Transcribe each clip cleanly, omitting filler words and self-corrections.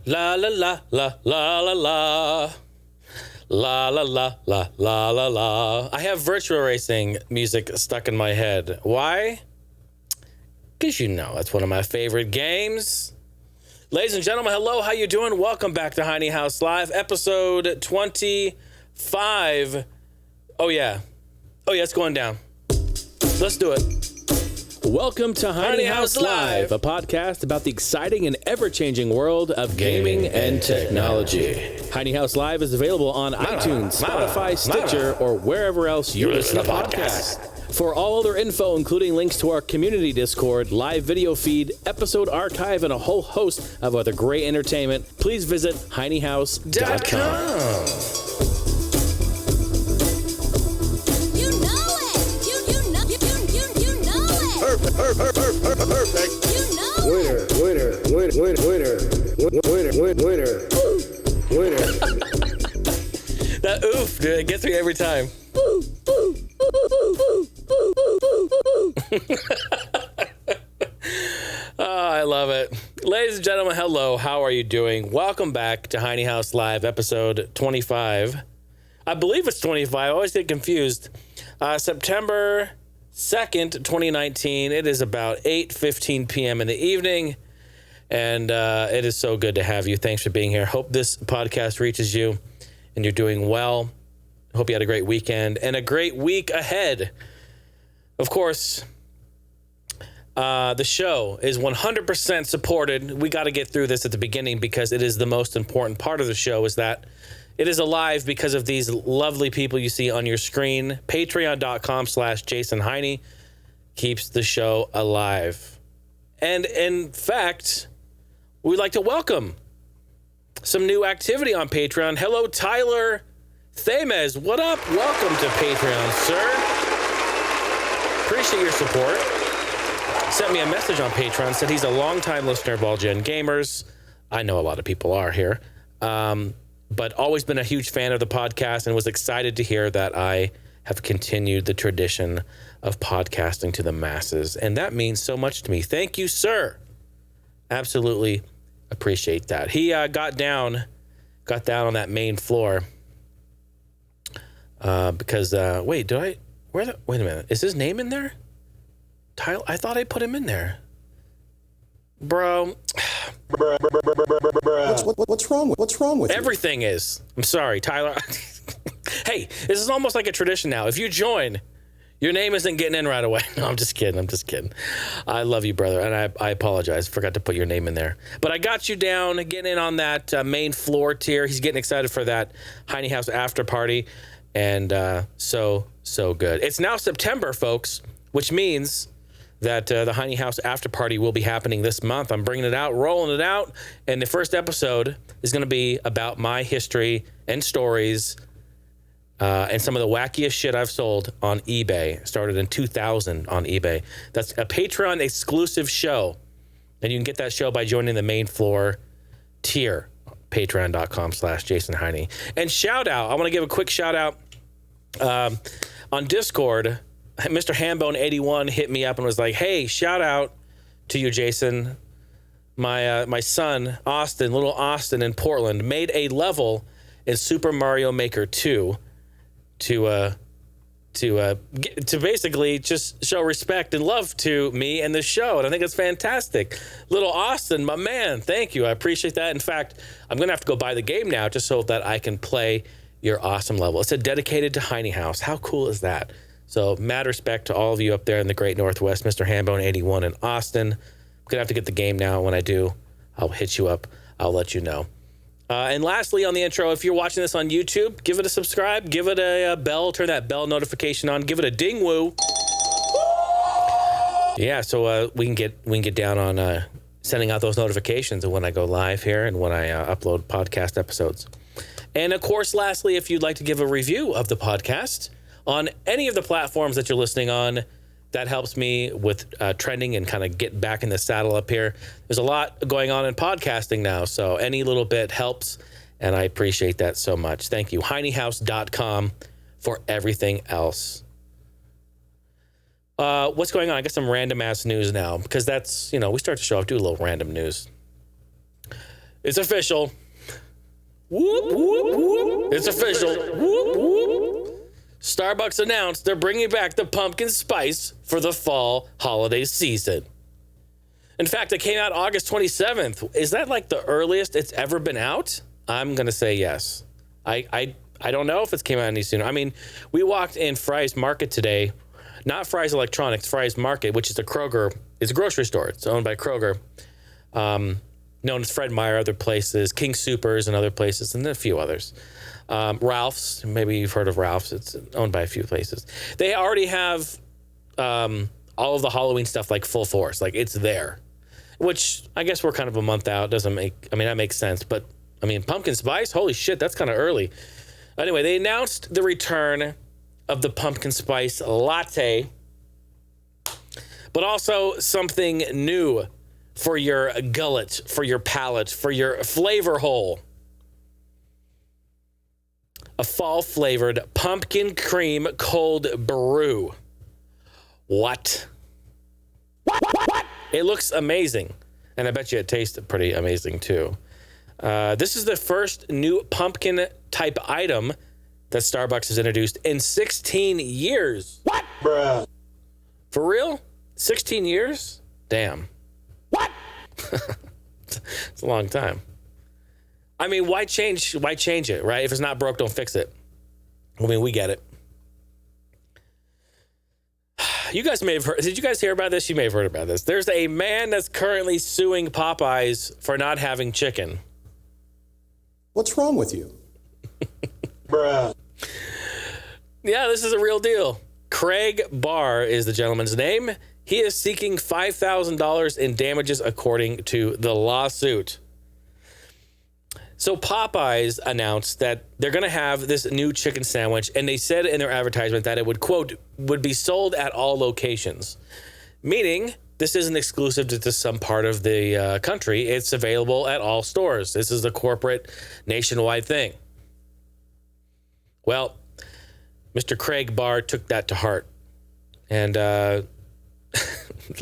La la la la la la la. La la la la la la la. I have virtual racing music stuck in my head. Why? Because you know that's one of my favorite games. Ladies and gentlemen, hello, how you doing? Welcome back to Heine House Live, episode 25. Oh yeah, it's going down. Let's do it. Welcome to Heine House Live, a podcast about the exciting and ever-changing world of gaming and technology. Heine House Live is available on iTunes, Spotify, Stitcher, or wherever else you listen to podcasts. For all other info, including links to our community Discord, live video feed, episode archive, and a whole host of other great entertainment, please visit HeineHouse.com. Perfect. You know Winner. That oof, dude, it gets me every time. Oh, I love it. Ladies and gentlemen, hello. How are you doing? Welcome back to Heine House Live, episode 25. I believe it's 25. I always get confused. September 2nd, 2019. It is about 8:15 p.m. in the evening, and it is so good to have you. Thanks for being here. Hope this podcast reaches you, and you're doing well. Hope you had a great weekend and a great week ahead. Of course, the show is 100% supported. We got to get through this at the beginning because it is the most important part of the show, is that it is alive because of these lovely people you see on your screen. Patreon.com/Jason Heine keeps the show alive. And in fact, we'd like to welcome some new activity on Patreon. Hello, Tyler Thames. What up? Welcome to Patreon, sir. Appreciate your support. Sent me a message on Patreon, said he's a longtime listener of All Gen Gamers. I know a lot of people are here. But always been a huge fan of the podcast and was excited to hear that I have continued the tradition of podcasting to the masses. And that means so much to me. Thank you, sir. Absolutely appreciate that. He got down on that main floor because, wait a minute. Is his name in there? Tyler, I thought I put him in there. Bro. What's wrong with you? Everything is. I'm sorry, Tyler. Hey, this is almost like a tradition now. If you join, your name isn't getting in right away. No, I'm just kidding. I love you, brother, and I apologize. Forgot to put your name in there. But I got you down, getting in on that main floor tier. He's getting excited for that Heine House after party, and so good. It's now September, folks, which means that the Heine House after party will be happening this month. I'm bringing it out, rolling it out, and the first episode is going to be about my history and stories and some of the wackiest shit I've sold on eBay. Started in 2000 on eBay. That's a Patreon exclusive show, and you can get that show by joining the main floor tier, patreon.com/Jason Heine. And shout out, I want to give a quick shout out on Discord. Mr. Hambone81 hit me up and was like, hey, shout out to you, Jason. My son, Austin, little Austin in Portland, made a level in Super Mario Maker 2 to basically just show respect and love to me and the show. And I think it's fantastic. Little Austin, my man, thank you. I appreciate that. In fact, I'm going to have to go buy the game now just so that I can play your awesome level. It's dedicated to Heine House. How cool is that? So mad respect to all of you up there in the great Northwest, Mr. Hambone81 in Austin. I'm going to have to get the game now. When I do, I'll hit you up. I'll let you know. And lastly, on the intro, if you're watching this on YouTube, give it a subscribe, give it a bell, turn that bell notification on, give it a ding woo. Yeah, so we can get down on sending out those notifications when I go live here and when I upload podcast episodes. And of course, lastly, if you'd like to give a review of the podcast on any of the platforms that you're listening on, that helps me with trending and kind of get back in the saddle up here. There's a lot going on in podcasting now, so any little bit helps, and I appreciate that so much. Thank you. HeineHouse.com for everything else. What's going on? I got some random ass news now, because that's, we start the show off, do a little random news. It's official. Whoop, whoop, whoop. It's official. Whoop, whoop. Starbucks announced they're bringing back the pumpkin spice for the fall holiday season. In fact, it came out August 27th. Is that like the earliest it's ever been out? I'm going to say yes. I don't know if it's came out any sooner. I mean, we walked in Fry's Market today. Not Fry's Electronics, Fry's Market, which is a Kroger. It's a grocery store. It's owned by Kroger. Known as Fred Meyer, other places. King Supers and other places, and a few others. Ralph's. Maybe you've heard of Ralph's. It's owned by a few places. They already have all of the Halloween stuff like full force. Like, it's there. Which, I guess we're kind of a month out. Doesn't make... I mean, that makes sense. But, I mean, pumpkin spice? Holy shit, that's kind of early. Anyway, they announced the return of the pumpkin spice latte, but also something new for your gullet, for your palate, for your flavor hole. A fall-flavored pumpkin cream cold brew. What? It looks amazing, and I bet you it tastes pretty amazing, too. This is the first new pumpkin-type item that Starbucks has introduced in 16 years. What? Bruh. For real? 16 years? Damn. What? It's a long time. I mean, why change it, right? If it's not broke, don't fix it. I mean, we get it. You guys may have heard... Did you guys hear about this? You may have heard about this. There's a man that's currently suing Popeyes for not having chicken. What's wrong with you? Bruh. Yeah, this is a real deal. Craig Barr is the gentleman's name. He is seeking $5,000 in damages according to the lawsuit. So Popeyes announced that they're going to have this new chicken sandwich, and they said in their advertisement that it would, quote, would be sold at all locations. Meaning, this isn't exclusive to some part of the country. It's available at all stores. This is a corporate nationwide thing. Well, Mr. Craig Barr took that to heart. And the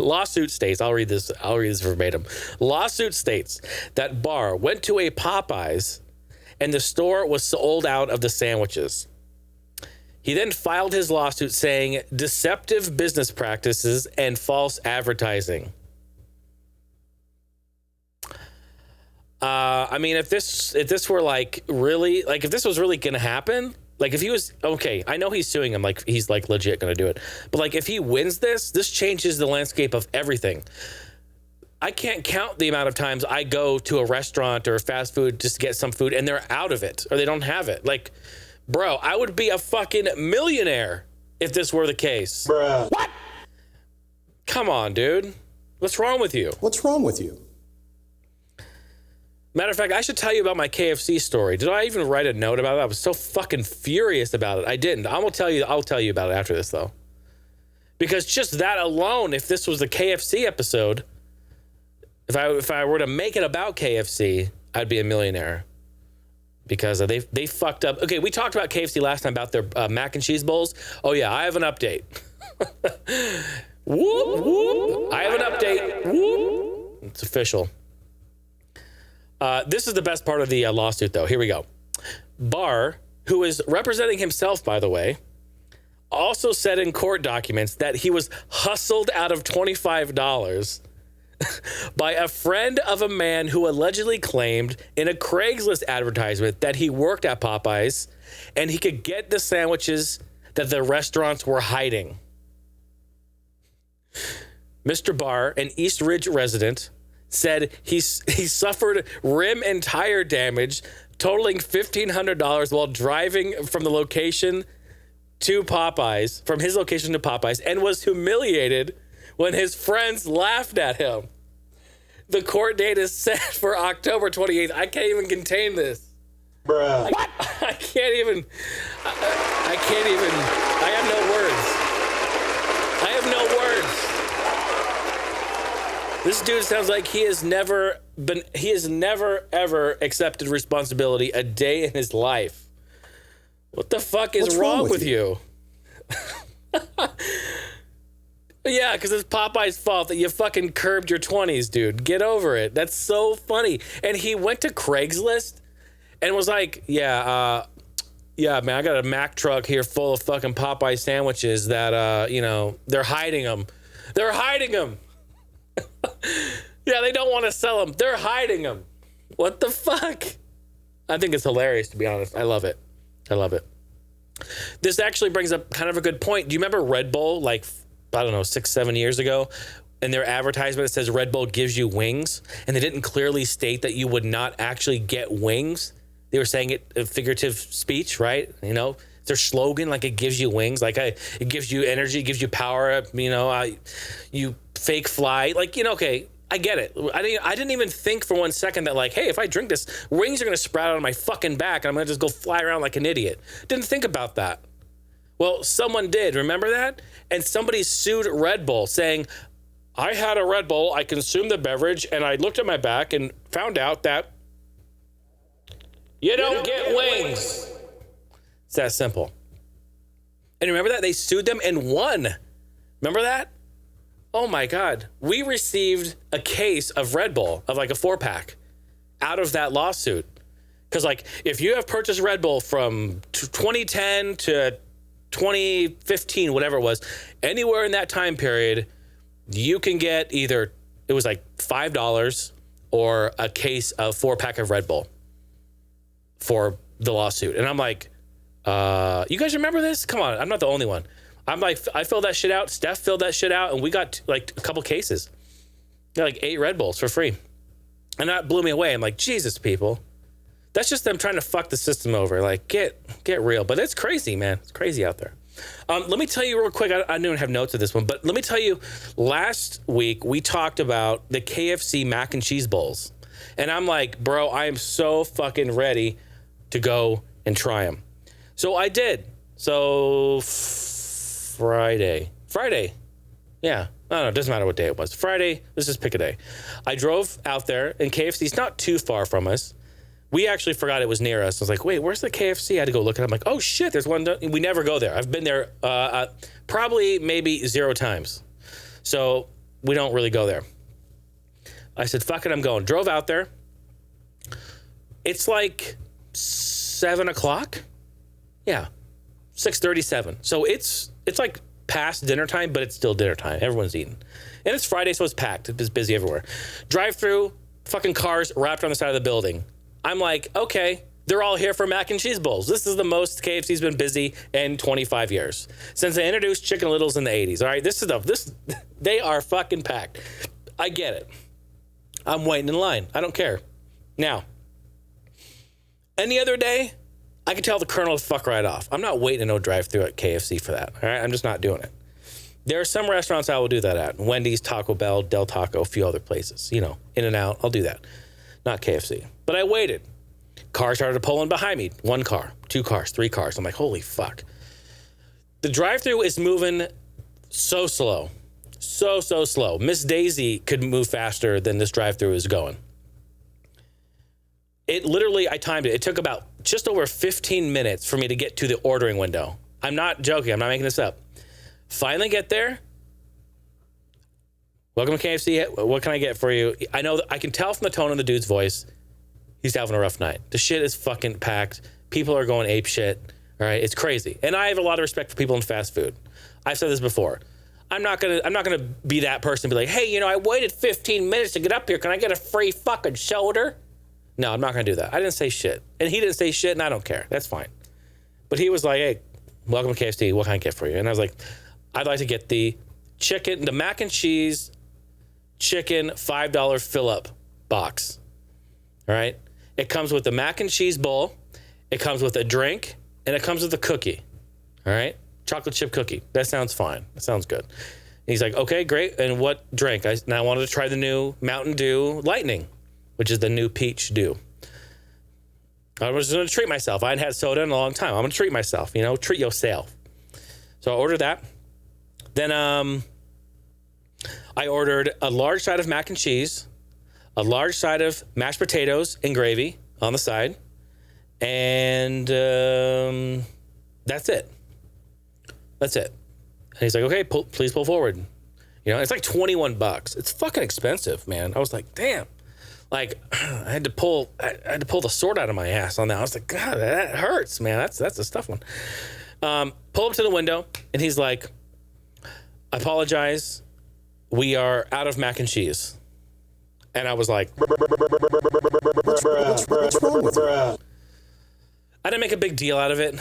lawsuit states, I'll read this verbatim. Lawsuit states that Barr went to a Popeyes and the store was sold out of the sandwiches. He then filed his lawsuit saying deceptive business practices and false advertising. I mean, if this were like really, like if this was really going to happen, like if he was, okay, I know he's suing him, like he's like legit going to do it. But like if he wins this changes the landscape of everything. I can't count the amount of times I go to a restaurant or fast food just to get some food and they're out of it or they don't have it. Like, bro, I would be a fucking millionaire if this were the case. Bruh. What? Come on, dude. What's wrong with you? What's wrong with you? Matter of fact, I should tell you about my KFC story. Did I even write a note about it? I was so fucking furious about it. I didn't. I'll tell you about it after this, though. Because just that alone, if this was the KFC episode, if I were to make it about KFC, I'd be a millionaire. Because they fucked up. Okay, we talked about KFC last time about their mac and cheese bowls. Oh, yeah, I have an update. Whoop, whoop. I have an update. Whoop. It's official. This is the best part of the lawsuit, though. Here we go. Barr, who is representing himself, by the way, also said in court documents that he was hustled out of $25 by a friend of a man who allegedly claimed in a Craigslist advertisement that he worked at Popeyes and he could get the sandwiches that the restaurants were hiding. Mr. Barr, an East Ridge resident, said he suffered rim and tire damage totaling $1,500 while driving from the location to Popeyes, from his location to Popeyes, and was humiliated when his friends laughed at him. The court date is set for October 28th. I can't even contain this. Bruh. I can't even. I have no words. I have no words. This dude sounds like he has never ever accepted responsibility a day in his life. What the fuck is wrong with you? Yeah, because it's Popeye's fault that you fucking curbed your 20s, dude. Get over it. That's so funny. And he went to Craigslist and was like, yeah, man, I got a Mack truck here full of fucking Popeye sandwiches that, they're hiding them. They're hiding them. Yeah, they don't want to sell them. They're hiding them. What the fuck? I think it's hilarious, to be honest. I love it. I love it. This actually brings up kind of a good point. Do you remember Red Bull, like, I don't know, 6-7 years ago? In their advertisement, it says Red Bull gives you wings. And they didn't clearly state that you would not actually get wings. They were saying it in figurative speech, right? You know, their slogan, like it gives you wings. Like it gives you energy, gives you power. You fake fly. Like, okay. I get it. I didn't even think for 1 second that, like, hey, if I drink this, wings are going to sprout out of my fucking back and I'm going to just go fly around like an idiot. Didn't think about that. Well, someone did. Remember that? And somebody sued Red Bull saying, I had a Red Bull, I consumed the beverage, and I looked at my back and found out that you don't get wings. It's that simple. And remember that? They sued them and won. Remember that? Oh my God. We received a case of Red Bull, of like a 4-pack, out of that lawsuit. Because, like, if you have purchased Red Bull from 2010 to 2015, whatever it was, anywhere in that time period, you can get either, it was like $5 or a case of 4-pack of Red Bull for the lawsuit. And I'm like, you guys remember this? Come on, I'm not the only one. I'm like, I filled that shit out. Steph filled that shit out, and we got like a couple cases. Like 8 Red Bulls for free. And that blew me away. I'm like, Jesus, people. That's just them trying to fuck the system over. Like, get real. But it's crazy, man. It's crazy out there. Let me tell you real quick. I don't have notes of this one, but let me tell you, last week we talked about the KFC mac and cheese bowls. And I'm like, bro, I am so fucking ready to go and try them. So I did. So Friday. Yeah. I don't know. It doesn't matter what day it was. Friday. Let's just pick a day. I drove out there, and KFC's not too far from us. We actually forgot it was near us. I was like, wait, where's the KFC? I had to go look at it. I'm like, oh, shit, there's one. We never go there. I've been there probably maybe 0 times. So we don't really go there. I said, fuck it, I'm going. Drove out there. It's like 7 o'clock. Yeah, 6:37. So it's like past dinner time, but it's still dinner time. Everyone's eating. And it's Friday, so it's packed. It's busy everywhere. Drive through, fucking cars wrapped on the side of the building. I'm like, okay, they're all here for mac and cheese bowls. This is the most KFC's been busy in 25 years. Since they introduced Chicken Littles in the 80s. All right, they are fucking packed. I get it. I'm waiting in line. I don't care. Now, any other day, I can tell the colonel to fuck right off. I'm not waiting in no drive-thru at KFC for that. All right, I'm just not doing it. There are some restaurants I will do that at. Wendy's, Taco Bell, Del Taco, a few other places. In-N-Out, I'll do that. Not KFC. But I waited. Cars started pulling behind me. 1 car, 2 cars, 3 cars. I'm like, holy fuck. The drive-thru is moving so slow. So slow. Miss Daisy could move faster than this drive-thru is going. It literally, I timed it. It took about just over 15 minutes for me to get to the ordering window. I'm not joking. I'm not making this up. Finally get there. Welcome to KFC. What can I get for you? I know I can tell from the tone of the dude's voice, he's having a rough night. The shit is fucking packed. People are going ape shit. All right, it's crazy. And I have a lot of respect for people in fast food. I've said this before. I'm not gonna be that person and be like, hey, I waited 15 minutes to get up here. Can I get a free fucking shoulder? No, I'm not gonna do that. I didn't say shit. And he didn't say shit, and I don't care. That's fine. But he was like, hey, welcome to KFC. What can I get for you? And I was like, I'd like to get the mac and cheese chicken $5 fill-up box. All right? It comes with the mac and cheese bowl. It comes with a drink, and it comes with a cookie. All right? Chocolate chip cookie. That sounds fine. That sounds good. And he's like, okay, great. And what drink? I wanted to try the new Mountain Dew Lightning, which is the new peach dew. I was going to treat myself. I hadn't had soda in a long time. I'm going to treat myself, treat yourself. So I ordered that. Then I ordered a large side of mac and cheese, a large side of mashed potatoes and gravy on the side, and that's it. That's it. And he's like, okay, please pull forward. You know, it's like $21. It's fucking expensive, man. I was like, damn. Like, I had to pull the sword out of my ass on that. I was like, God, that hurts, man. That's a tough one. Pull up to the window, and he's like, I apologize. We are out of mac and cheese. And I was like, What's wrong with you? I didn't make a big deal out of it.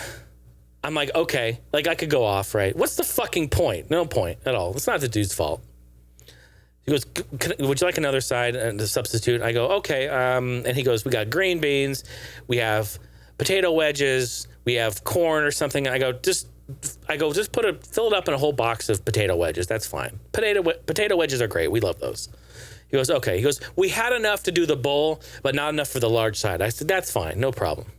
I'm like, okay, like I could go off, right? What's the fucking point? No point at all. It's not the dude's fault. He goes, would you like another side and to substitute? I go, okay. And he goes, we got green beans, we have potato wedges, we have corn or something. I go, just fill it up in a whole box of potato wedges. That's fine. Potato wedges are great. We love those. He goes, okay. He goes, we had enough to do the bowl, but not enough for the large side. I said, that's fine. No problem.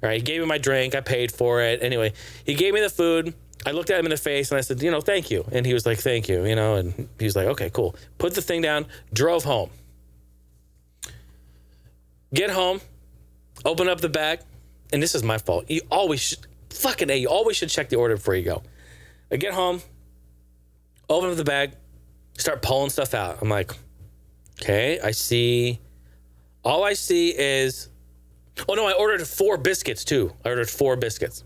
All right. He gave me my drink. I paid for it. Anyway, he gave me the food. I looked at him in the face and I said, thank you. And he was like, thank you, and he was like, okay, cool. Put the thing down, drove home. Get home, open up the bag. And this is my fault. You always should check the order before you go. I get home, open up the bag, start pulling stuff out. I'm like, okay, all I see is, oh no, I ordered 4 biscuits too. I ordered 4 biscuits.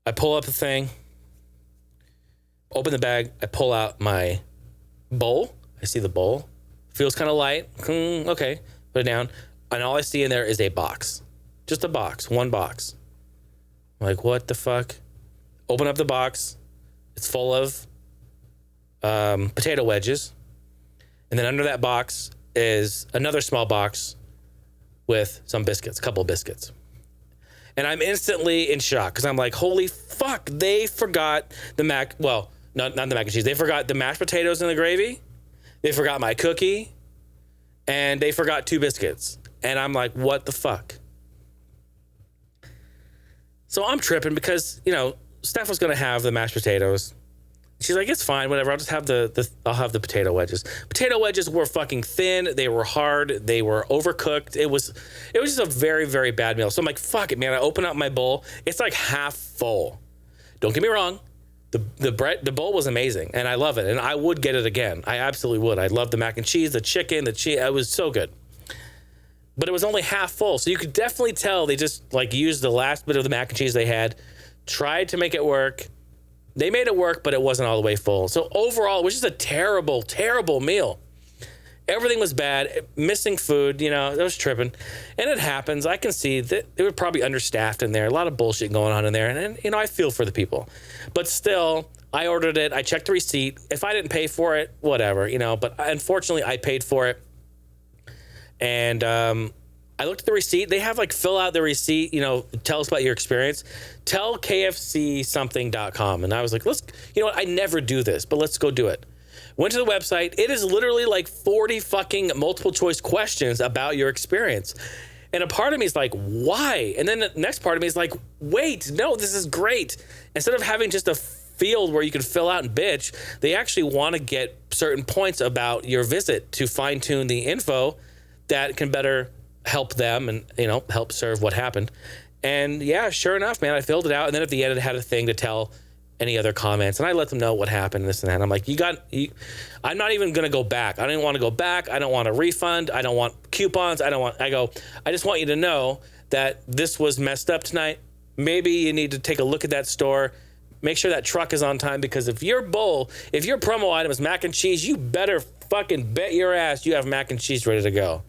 I pull up the thing, open the bag, I pull out my bowl. I see the bowl. Feels kind of light. Okay, put it down. And all I see in there is a box. Just a box, 1 box. I'm like, what the fuck? Open up the box. It's full of potato wedges. And then under that box is another small box with some biscuits, a couple of biscuits. And I'm instantly in shock because I'm like, holy fuck, they forgot the not the mac and cheese. They forgot the mashed potatoes and the gravy. They forgot my cookie. And they forgot 2 biscuits. And I'm like, what the fuck? So I'm tripping because, Steph was going to have the mashed potatoes. She's like, it's fine, whatever. I'll just have I'll have the potato wedges. Potato wedges were fucking thin. They were hard. They were overcooked. It was just a very, very bad meal. So I'm like, fuck it, man. I open up my bowl. It's like half full. Don't get me wrong. The bowl was amazing, and I love it, and I would get it again. I absolutely would. I love the mac and cheese, the chicken, the cheese. It was so good. But it was only half full, so you could definitely tell they just used the last bit of the mac and cheese they had, tried to make it work. They made it work, but it wasn't all the way full. So overall, it was just a terrible, terrible meal. Everything was bad, missing food, it was tripping. And it happens. I can see that they were probably understaffed in there, a lot of bullshit going on in there. And I feel for the people. But still, I ordered it. I checked the receipt. If I didn't pay for it, whatever, But unfortunately, I paid for it. And I looked at the receipt. They have fill out the receipt, tell us about your experience. Tell KFCsomething.com. And I was like, I never do this, but let's go do it. Went to the website. It is literally 40 fucking multiple choice questions about your experience. And a part of me is like, why? And then the next part of me is like, wait, no, this is great. Instead of having just a field where you can fill out and bitch, they actually want to get certain points about your visit to fine tune the info that can better help them and, help serve what happened. And yeah, sure enough, man, I filled it out. And then at the end, it had a thing to tell any other comments. And I let them know what happened, this and that. And I'm like, I'm not even going to go back. I don't even want to go back. I don't want a refund. I don't want coupons. I just want you to know that this was messed up tonight. Maybe you need to take a look at that store. Make sure that truck is on time, because if your promo item is mac and cheese, you better fucking bet your ass you have mac and cheese ready to go.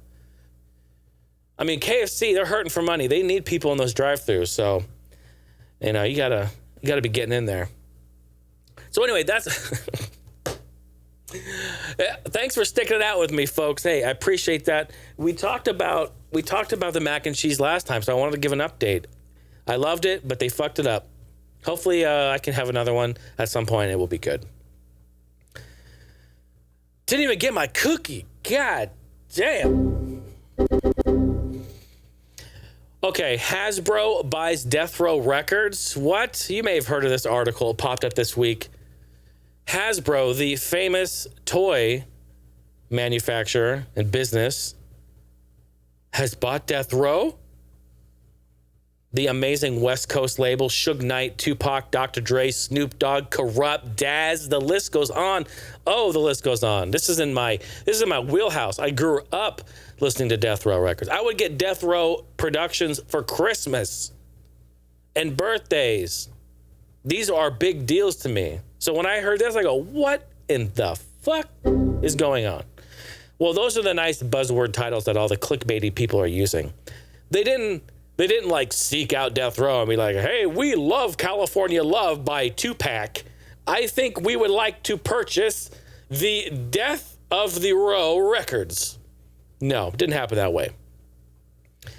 I mean, KFC, they're hurting for money. They need people in those drive-thrus. So, you gotta be getting in there. So anyway, that's thanks for sticking it out with me, folks. Hey, I appreciate that. We talked about the mac and cheese last time, so I wanted to give an update. I loved it, but they fucked it up. Hopefully, I can have another one at some point. It will be good. Didn't even get my cookie. God damn. Okay, Hasbro buys Death Row Records. What? You may have heard of this article. It popped up this week. Hasbro, the famous toy manufacturer and business, has bought Death Row? the amazing West Coast label, Suge Knight, Tupac, Dr. Dre, Snoop Dogg, Corrupt, Daz, the list goes on. Oh, the list goes on. This is in my wheelhouse. I grew up listening to Death Row records. I would get Death Row productions for Christmas and birthdays. These are big deals to me. So when I heard this, I go, what in the fuck is going on? Well, those are the nice buzzword titles that all the clickbaity people are using. They didn't like seek out Death Row and be like, hey, we love California Love by Tupac. I think we would like to purchase the Death of the Row records. No, didn't happen that way.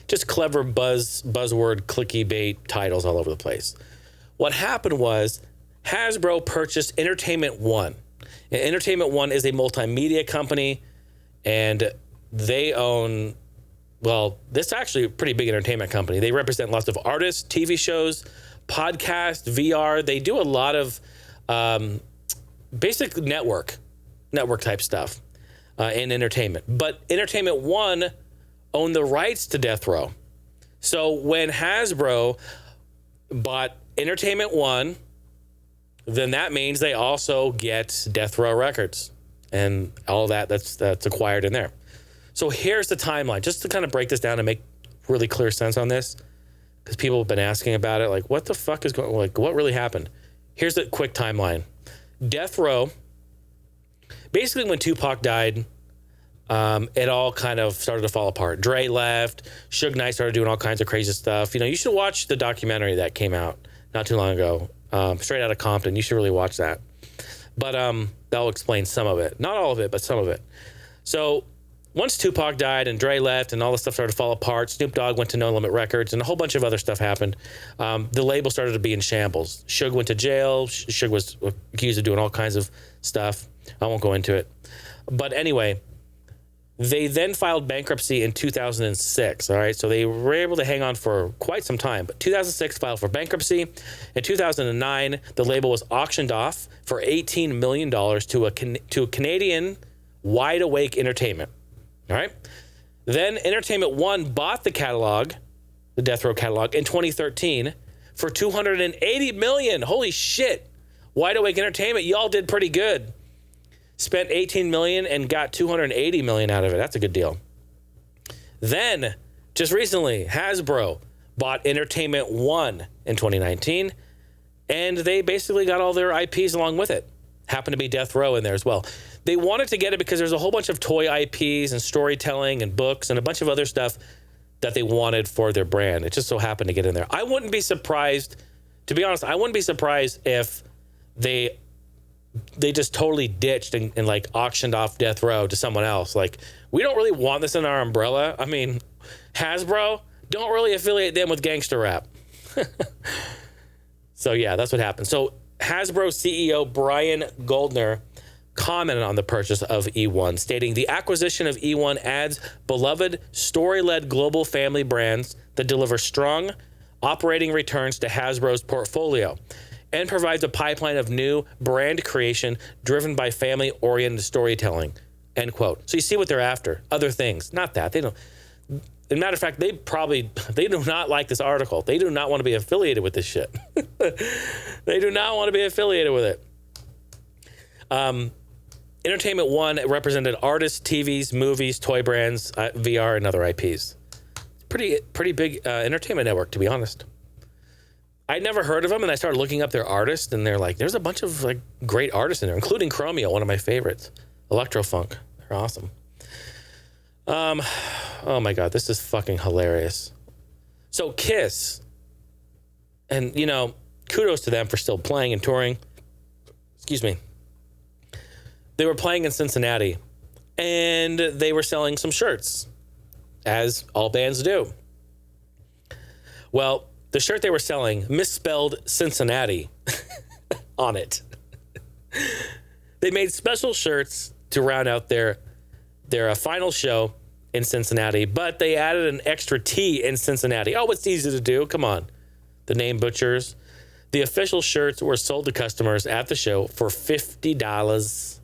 Just clever buzzword clicky bait titles all over the place. What happened was Hasbro purchased Entertainment One. And Entertainment One is a multimedia company, and they own, well, this is actually a pretty big entertainment company. They represent lots of artists, TV shows, podcasts, VR. They do a lot of basic network type stuff in entertainment. But Entertainment One owned the rights to Death Row. So when Hasbro bought Entertainment One, then that means they also get Death Row Records and all that's acquired in there. So here's the timeline, just to kind of break this down and make really clear sense on this, because people have been asking about it, like, what the fuck is going on? Like, what really happened? Here's the quick timeline. Death Row, basically when Tupac died, it all kind of started to fall apart. Dre left, Suge Knight started doing all kinds of crazy stuff. You know, you should watch the documentary that came out not too long ago, Straight Outta Compton. You should really watch that. But that'll explain some of it. Not all of it, but some of it. So once Tupac died and Dre left and all this stuff started to fall apart, Snoop Dogg went to No Limit Records and a whole bunch of other stuff happened. The label started to be in shambles. Suge went to jail. Suge was accused of doing all kinds of stuff. I won't go into it. But anyway, they then filed bankruptcy in 2006, all right? So they were able to hang on for quite some time. But 2006 filed for bankruptcy. In 2009, the label was auctioned off for $18 million to Canadian Wide Awake Entertainment, all right? Then Entertainment One bought the catalog, the Death Row catalog, in 2013 for $280 million. Holy shit. Wide Awake Entertainment, y'all did pretty good. Spent $18 million and got $280 million out of it. That's a good deal. Then, just recently, Hasbro bought Entertainment One in 2019, and they basically got all their IPs along with it. Happened to be Death Row in there as well. They wanted to get it because there's a whole bunch of toy IPs and storytelling and books and a bunch of other stuff that they wanted for their brand. It just so happened to get in there. I wouldn't be surprised, to be honest, I wouldn't be surprised if they just totally ditched and like auctioned off Death Row to someone else. Like, we don't really want this in our umbrella. I mean, Hasbro, don't really affiliate them with gangster rap. So yeah, that's what happened. So Hasbro CEO Brian Goldner commented on the purchase of E1, stating the acquisition of E1 adds beloved story-led global family brands that deliver strong operating returns to Hasbro's portfolio and provides a pipeline of new brand creation driven by family-oriented storytelling, end quote. So you see what they're after, other things, not that. They don't. As a matter of fact, they do not like this article. They do not want to be affiliated with this shit. They do not want to be affiliated with it. Entertainment One represented artists, TVs, movies, toy brands, VR, and other IPs. Pretty big entertainment network, to be honest. I'd never heard of them, and I started looking up their artists, and they're like, there's a bunch of like great artists in there, including Creme, one of my favorites. Electrofunk. They're awesome. Oh my God, this is fucking hilarious. So Kiss, and you know, kudos to them for still playing and touring. Excuse me. They were playing in Cincinnati, and they were selling some shirts, as all bands do. Well, the shirt they were selling misspelled Cincinnati on it. They made special shirts to round out their final show in Cincinnati, but they added an extra T in Cincinnati. Oh, it's easy to do. Come on. The name butchers. The official shirts were sold to customers at the show for $50.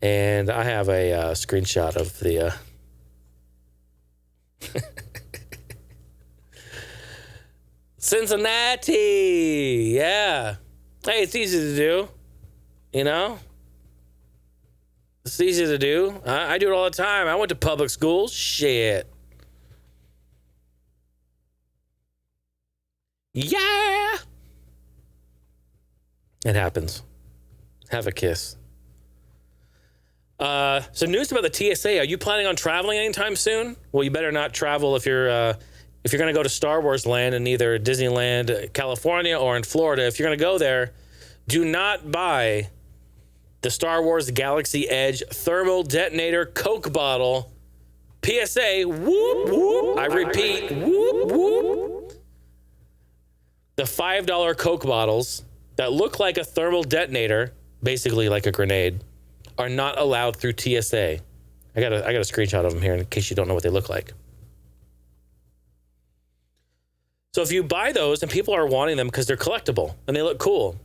And I have a screenshot of the... Cincinnati. Yeah. Hey, it's easy to do. You know? It's easy to do. I do it all the time. I went to public school. Shit. Yeah. It happens. Have a kiss. So news about the TSA. Are you planning on traveling anytime soon? Well, you better not travel if you're going to go to Star Wars Land in either Disneyland, California, or in Florida. If you're going to go there, do not buy the Star Wars Galaxy Edge thermal detonator Coke bottle. PSA, whoop, whoop. I repeat, whoop, whoop. The $5 Coke bottles that look like a thermal detonator, basically like a grenade, are not allowed through TSA. I got a screenshot of them here in case you don't know what they look like. So if you buy those and people are wanting them because they're collectible and they look cool,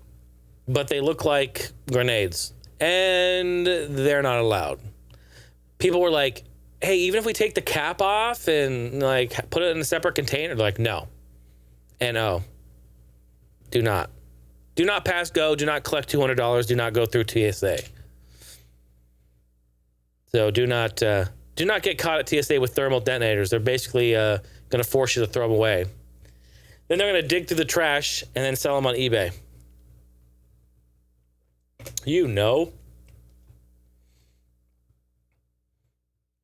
but they look like grenades and they're not allowed. People were like, hey, even if we take the cap off and like put it in a separate container, they're like, no. No. Do not. Do not pass go. Do not collect $200. Do not go through TSA. So do not get caught at TSA with thermal detonators. They're basically going to force you to throw them away. Then they're going to dig through the trash and then sell them on eBay. You know.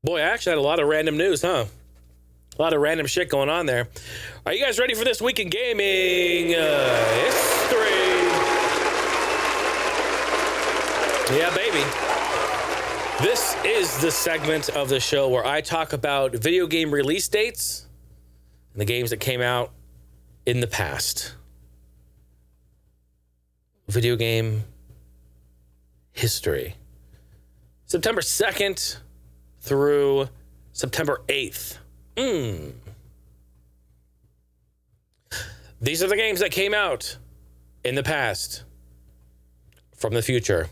Boy, I actually had a lot of random news, huh? A lot of random shit going on there. Are you guys ready for this week in gaming history? Yeah, baby. This is the segment of the show where I talk about video game release dates and the games that came out in the past. Video game history. September 2nd through September 8th. These are the games that came out in the past. From the future.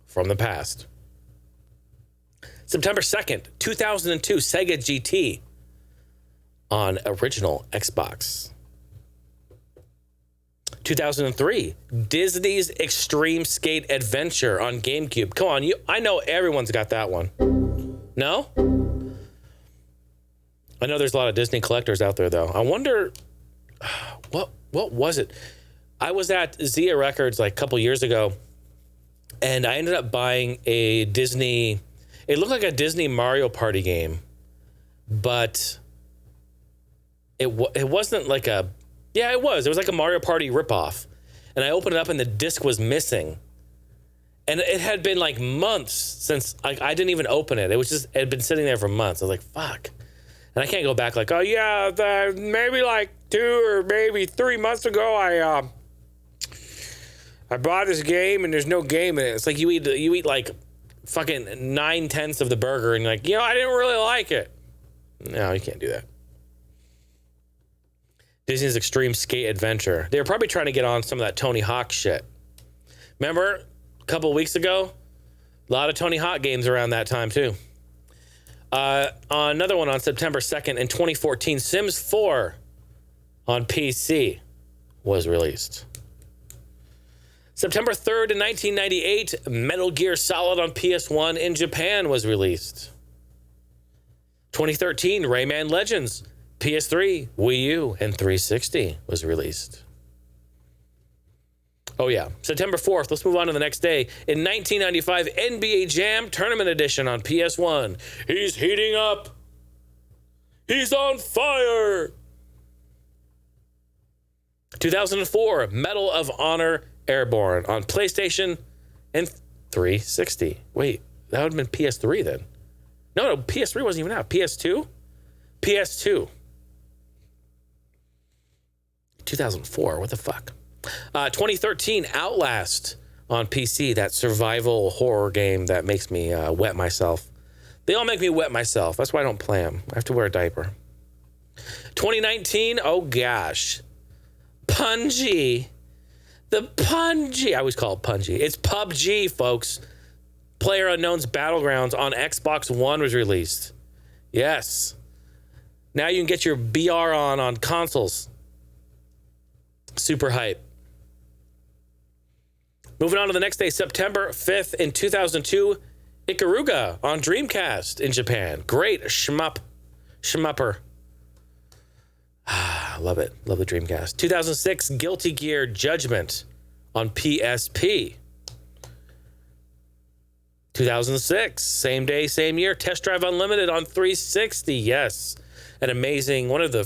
From the past. September 2nd, 2002, Sega GT on original Xbox. 2003, Disney's Extreme Skate Adventure on GameCube. Come on, I know everyone's got that one. No? I know there's a lot of Disney collectors out there, though. I wonder, what was it? I was at Zia Records like a couple years ago, and I ended up buying a Disney... It looked like a Disney Mario Party game, but it wasn't like a... Yeah, it was. It was like a Mario Party ripoff. And I opened it up and the disc was missing. And it had been like months since I didn't even open it. It had been sitting there for months. I was like, fuck. And I can't go back like, oh yeah, maybe like 2 or maybe 3 months ago, I bought this game and there's no game in it. It's like you eat like fucking 9/10 of the burger and you're like, I didn't really like it. No, you can't do that. Disney's Extreme Skate Adventure. They were probably trying to get on some of that Tony Hawk shit. Remember a couple of weeks ago? A lot of Tony Hawk games around that time too. Another one on September 2nd in 2014, Sims 4 on PC was released. September 3rd in 1998, Metal Gear Solid on PS1 in Japan was released. 2013, Rayman Legends, PS3, Wii U, and 360 was released. Oh yeah, September 4th, let's move on to the next day. In 1995, NBA Jam Tournament Edition on PS1. He's heating up. He's on fire. 2004, Medal of Honor Airborne on PlayStation and 360. Wait, that would have been PS3 then. No, PS3 wasn't even out. PS2? PS2. 2004, what the fuck? 2013, Outlast on PC, that survival horror game that makes me wet myself. They all make me wet myself. That's why I don't play them. I have to wear a diaper. 2019, oh gosh. Punji. The Punji. I always call it Punji. It's PUBG, folks. PlayerUnknown's Battlegrounds on Xbox One was released. Yes. Now you can get your BR on consoles. Super hype. Moving on to the next day, September 5th in 2002, Ikaruga on Dreamcast in Japan. Great shmupper. Love it. Love the Dreamcast. 2006, Guilty Gear Judgment on PSP. 2006, same day, same year, Test Drive Unlimited on 360. Yes, an amazing, one of the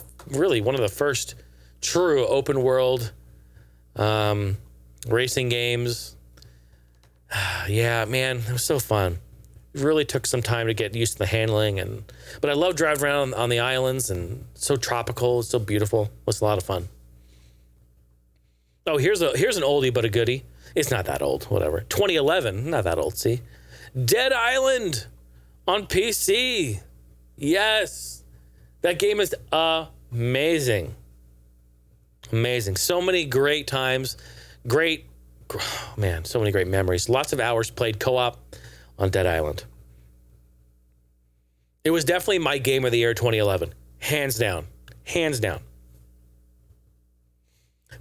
first true open world racing games. Yeah, man, it was so fun. It really took some time to get used to the handling, but I love driving around on the islands, and so tropical, it's so beautiful. It was a lot of fun. Oh, here's an oldie but a goodie. It's not that old, whatever. 2011, not that old, see? Dead Island on PC. Yes. That game is amazing. Amazing. So many great times. So many great memories. Lots of hours played co-op on Dead Island. It was definitely my game of the year 2011. Hands down.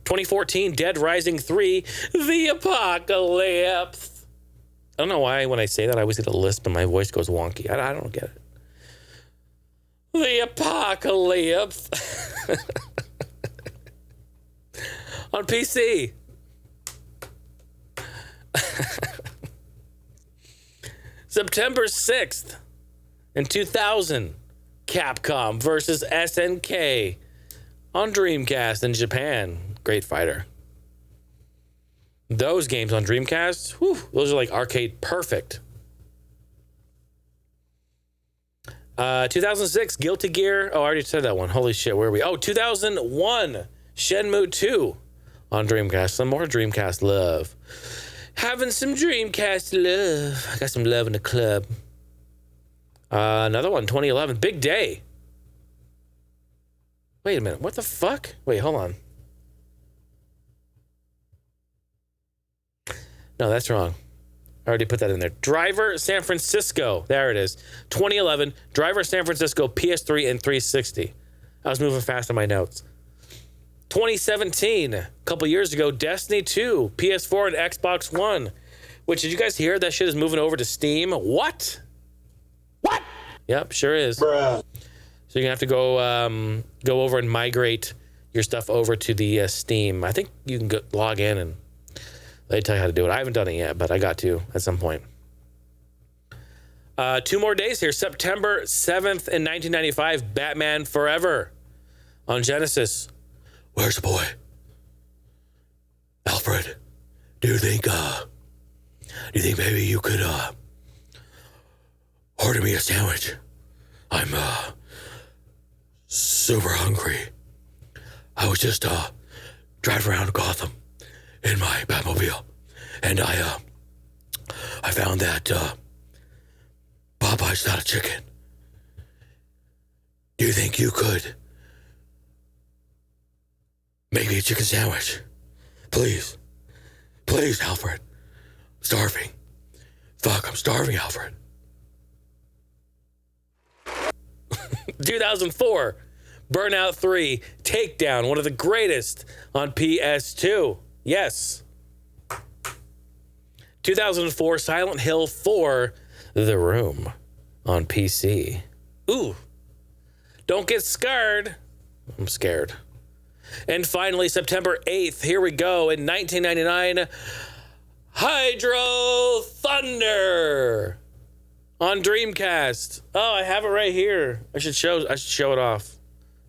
2014, Dead Rising 3, The Apocalypse. I don't know why when I say that I always get a lisp and my voice goes wonky. I don't get it. The Apocalypse. On PC. September 6th in 2000, Capcom versus SNK on Dreamcast in Japan. Great fighter. Those games on Dreamcast, those are like arcade perfect. 2006, Guilty Gear. Oh, I already said that one. Holy shit, where are we? Oh, 2001, Shenmue 2 on Dreamcast. Some more Dreamcast love. Having some Dreamcast love. I got some love in the club. Another one, 2011, Big Day. Wait a minute, what the fuck? Wait, hold on. No, that's wrong. I already put that in there. Driver San Francisco. There it is. 2011. Driver San Francisco, PS3 and 360. I was moving fast on my notes. 2017. A couple years ago, Destiny 2, PS4 and Xbox One. Which, did you guys hear? That shit is moving over to Steam. What? Yep, sure is. Bruh. So you're going to have to go over and migrate your stuff over to the Steam. I think you can log in and they tell you how to do it. I haven't done it yet, but I got to at some point. 2 more days here. September 7th in 1995, Batman Forever on Genesis. Where's the boy? Alfred, do you think maybe you could order me a sandwich? I'm super hungry. I was just driving around Gotham in my Batmobile, and I found that Popeye's not a chicken. Do you think you could make me a chicken sandwich? Please, Alfred. Starving. Fuck, I'm starving, Alfred. 2004, Burnout 3, Takedown, one of the greatest on PS2. Yes. 2004, Silent Hill 4, The Room on PC. Ooh. Don't get scared. I'm scared. And finally, September 8th, here we go, in 1999, Hydro Thunder on Dreamcast. Oh, I have it right here. I should show it off.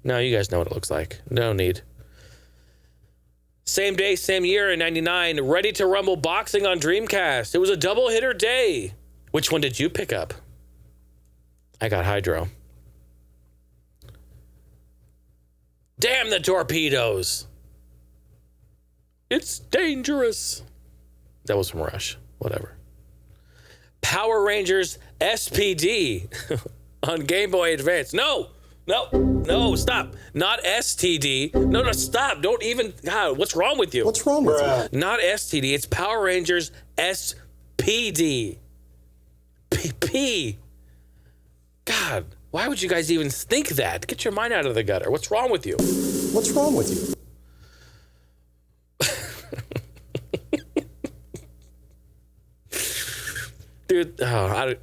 No, you guys know what it looks like. No need. Same day, same year in 99, Ready to Rumble Boxing on Dreamcast. It was a double hitter day. Which one did you pick up? I got Hydro. Damn the torpedoes. It's dangerous. That was from Rush. Whatever. Power Rangers SPD on Game Boy Advance. No, stop. Not STD. No, stop. Don't even, God, what's wrong with you? What's wrong with you? Not STD. It's Power Rangers SPD. PP. God, why would you guys even think that? Get your mind out of the gutter. What's wrong with you? What's wrong with you?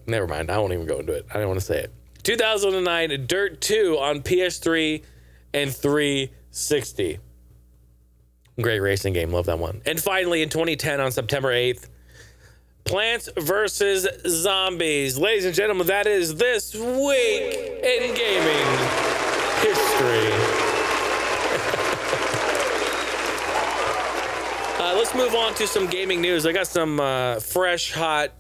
Never mind. I won't even go into it. I don't want to say it. 2009 Dirt 2 on PS3 and 360. Great racing game. Love that one. And finally, in 2010 on September 8th, Plants vs. Zombies. Ladies and gentlemen, that is this week in gaming history. Let's move on to some gaming news. I got some fresh, hot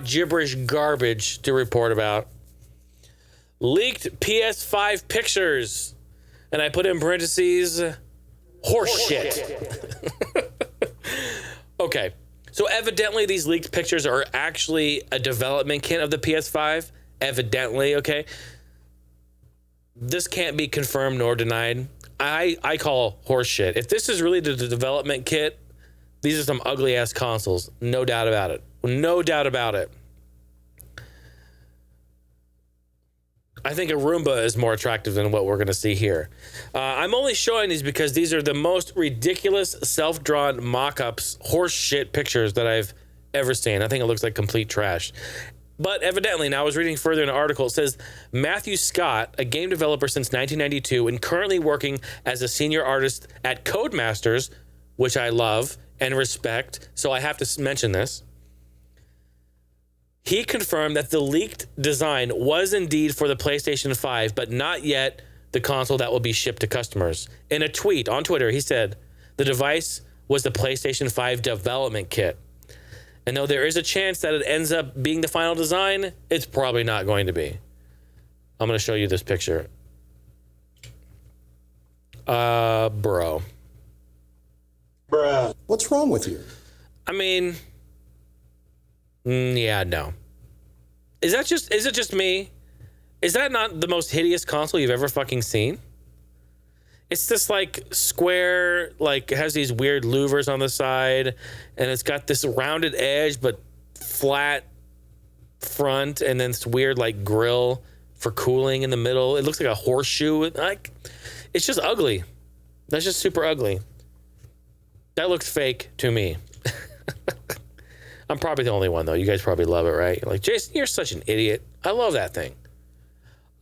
gibberish garbage to report about. Leaked PS5 pictures. And I put in parentheses, horse shit. Okay. So evidently these leaked pictures are actually a development kit of the PS5. Evidently, okay? This can't be confirmed nor denied. I call horse shit. If this is really the development kit, these are some ugly ass consoles. No doubt about it. No doubt about it. I think a Roomba is more attractive than what we're going to see here. I'm only showing these because these are the most ridiculous self-drawn mock-ups, horse shit pictures that I've ever seen. I think it looks like complete trash. But evidently, now I was reading further in the article, it says, Matthew Scott, a game developer since 1992 and currently working as a senior artist at Codemasters, which I love and respect, so I have to mention this. He confirmed that the leaked design was indeed for the PlayStation 5, but not yet the console that will be shipped to customers. In a tweet on Twitter, he said, the device was the PlayStation 5 development kit. And though there is a chance that it ends up being the final design, it's probably not going to be. I'm going to show you this picture. Bro. Bruh. What's wrong with you? I mean, yeah, no. Is it just me? Is that not the most hideous console you've ever fucking seen? It's this like square, like it has these weird louvers on the side, and it's got this rounded edge but flat front, and then this weird like grill for cooling in the middle. It looks like a horseshoe. Like, it's just ugly. That's just super ugly. That looks fake to me. I'm probably the only one though. You guys probably love it, right? You're like, Jason, you're such an idiot. I love that thing.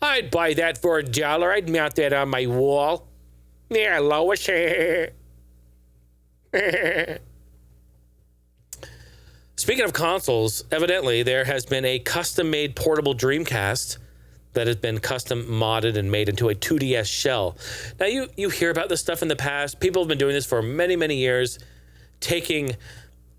I'd buy that for $1. I'd mount that on my wall. Yeah, Lois. Speaking of consoles, evidently there has been a custom-made portable Dreamcast that has been custom modded and made into a 2DS shell. Now, you hear about this stuff in the past. People have been doing this for many, many years, taking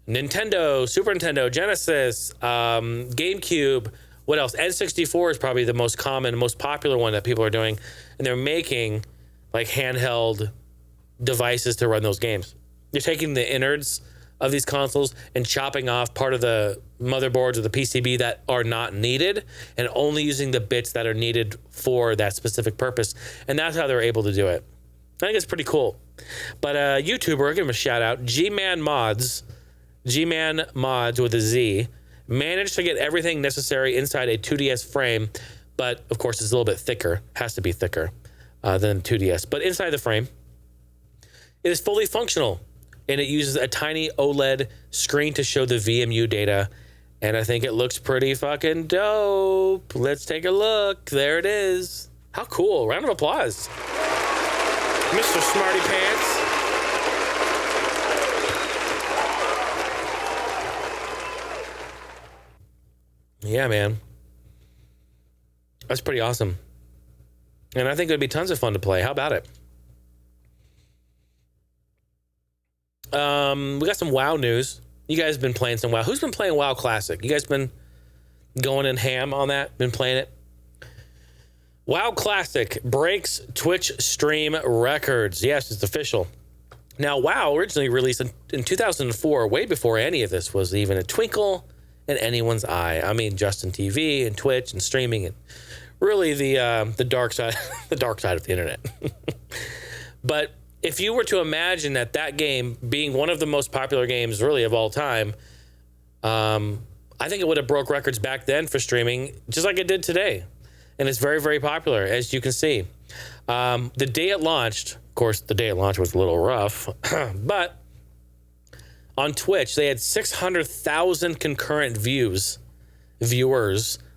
Nintendo, Super Nintendo, Genesis, GameCube, what else? N64 is probably the most common, most popular one that people are doing, and they're making like handheld devices to run those games. You're taking the innards of these consoles and chopping off part of the motherboards or the PCB that are not needed and only using the bits that are needed for that specific purpose. And that's how they're able to do it. I think it's pretty cool. But a YouTuber, I'll give him a shout out, G-Man Mods with a Z, managed to get everything necessary inside a 2DS frame, but of course it's a little bit thicker, has to be thicker than 2DS. But inside the frame, it is fully functional, and it uses a tiny OLED screen to show the VMU data, and I think it looks pretty fucking dope. Let's take a look. There it is. How cool. Round of applause. Mr. Smarty Pants. Yeah, man. That's pretty awesome. And I think it would be tons of fun to play. How about it? We got some WoW news. You guys have been playing some WoW. Who's been playing WoW Classic? You guys been going in ham on that? Been playing it? WoW Classic breaks Twitch stream records. Yes, it's official. Now, WoW originally released in 2004, way before any of this was even a twinkle in anyone's eye. I mean, Justin TV and Twitch and streaming and really the dark side, the dark side of the internet. But if you were to imagine that game being one of the most popular games really of all time, I think it would have broke records back then for streaming, just like it did today. And it's very, very popular, as you can see. The day it launched, of course, the day it launched was a little rough, but On Twitch, they had 600,000 concurrent viewers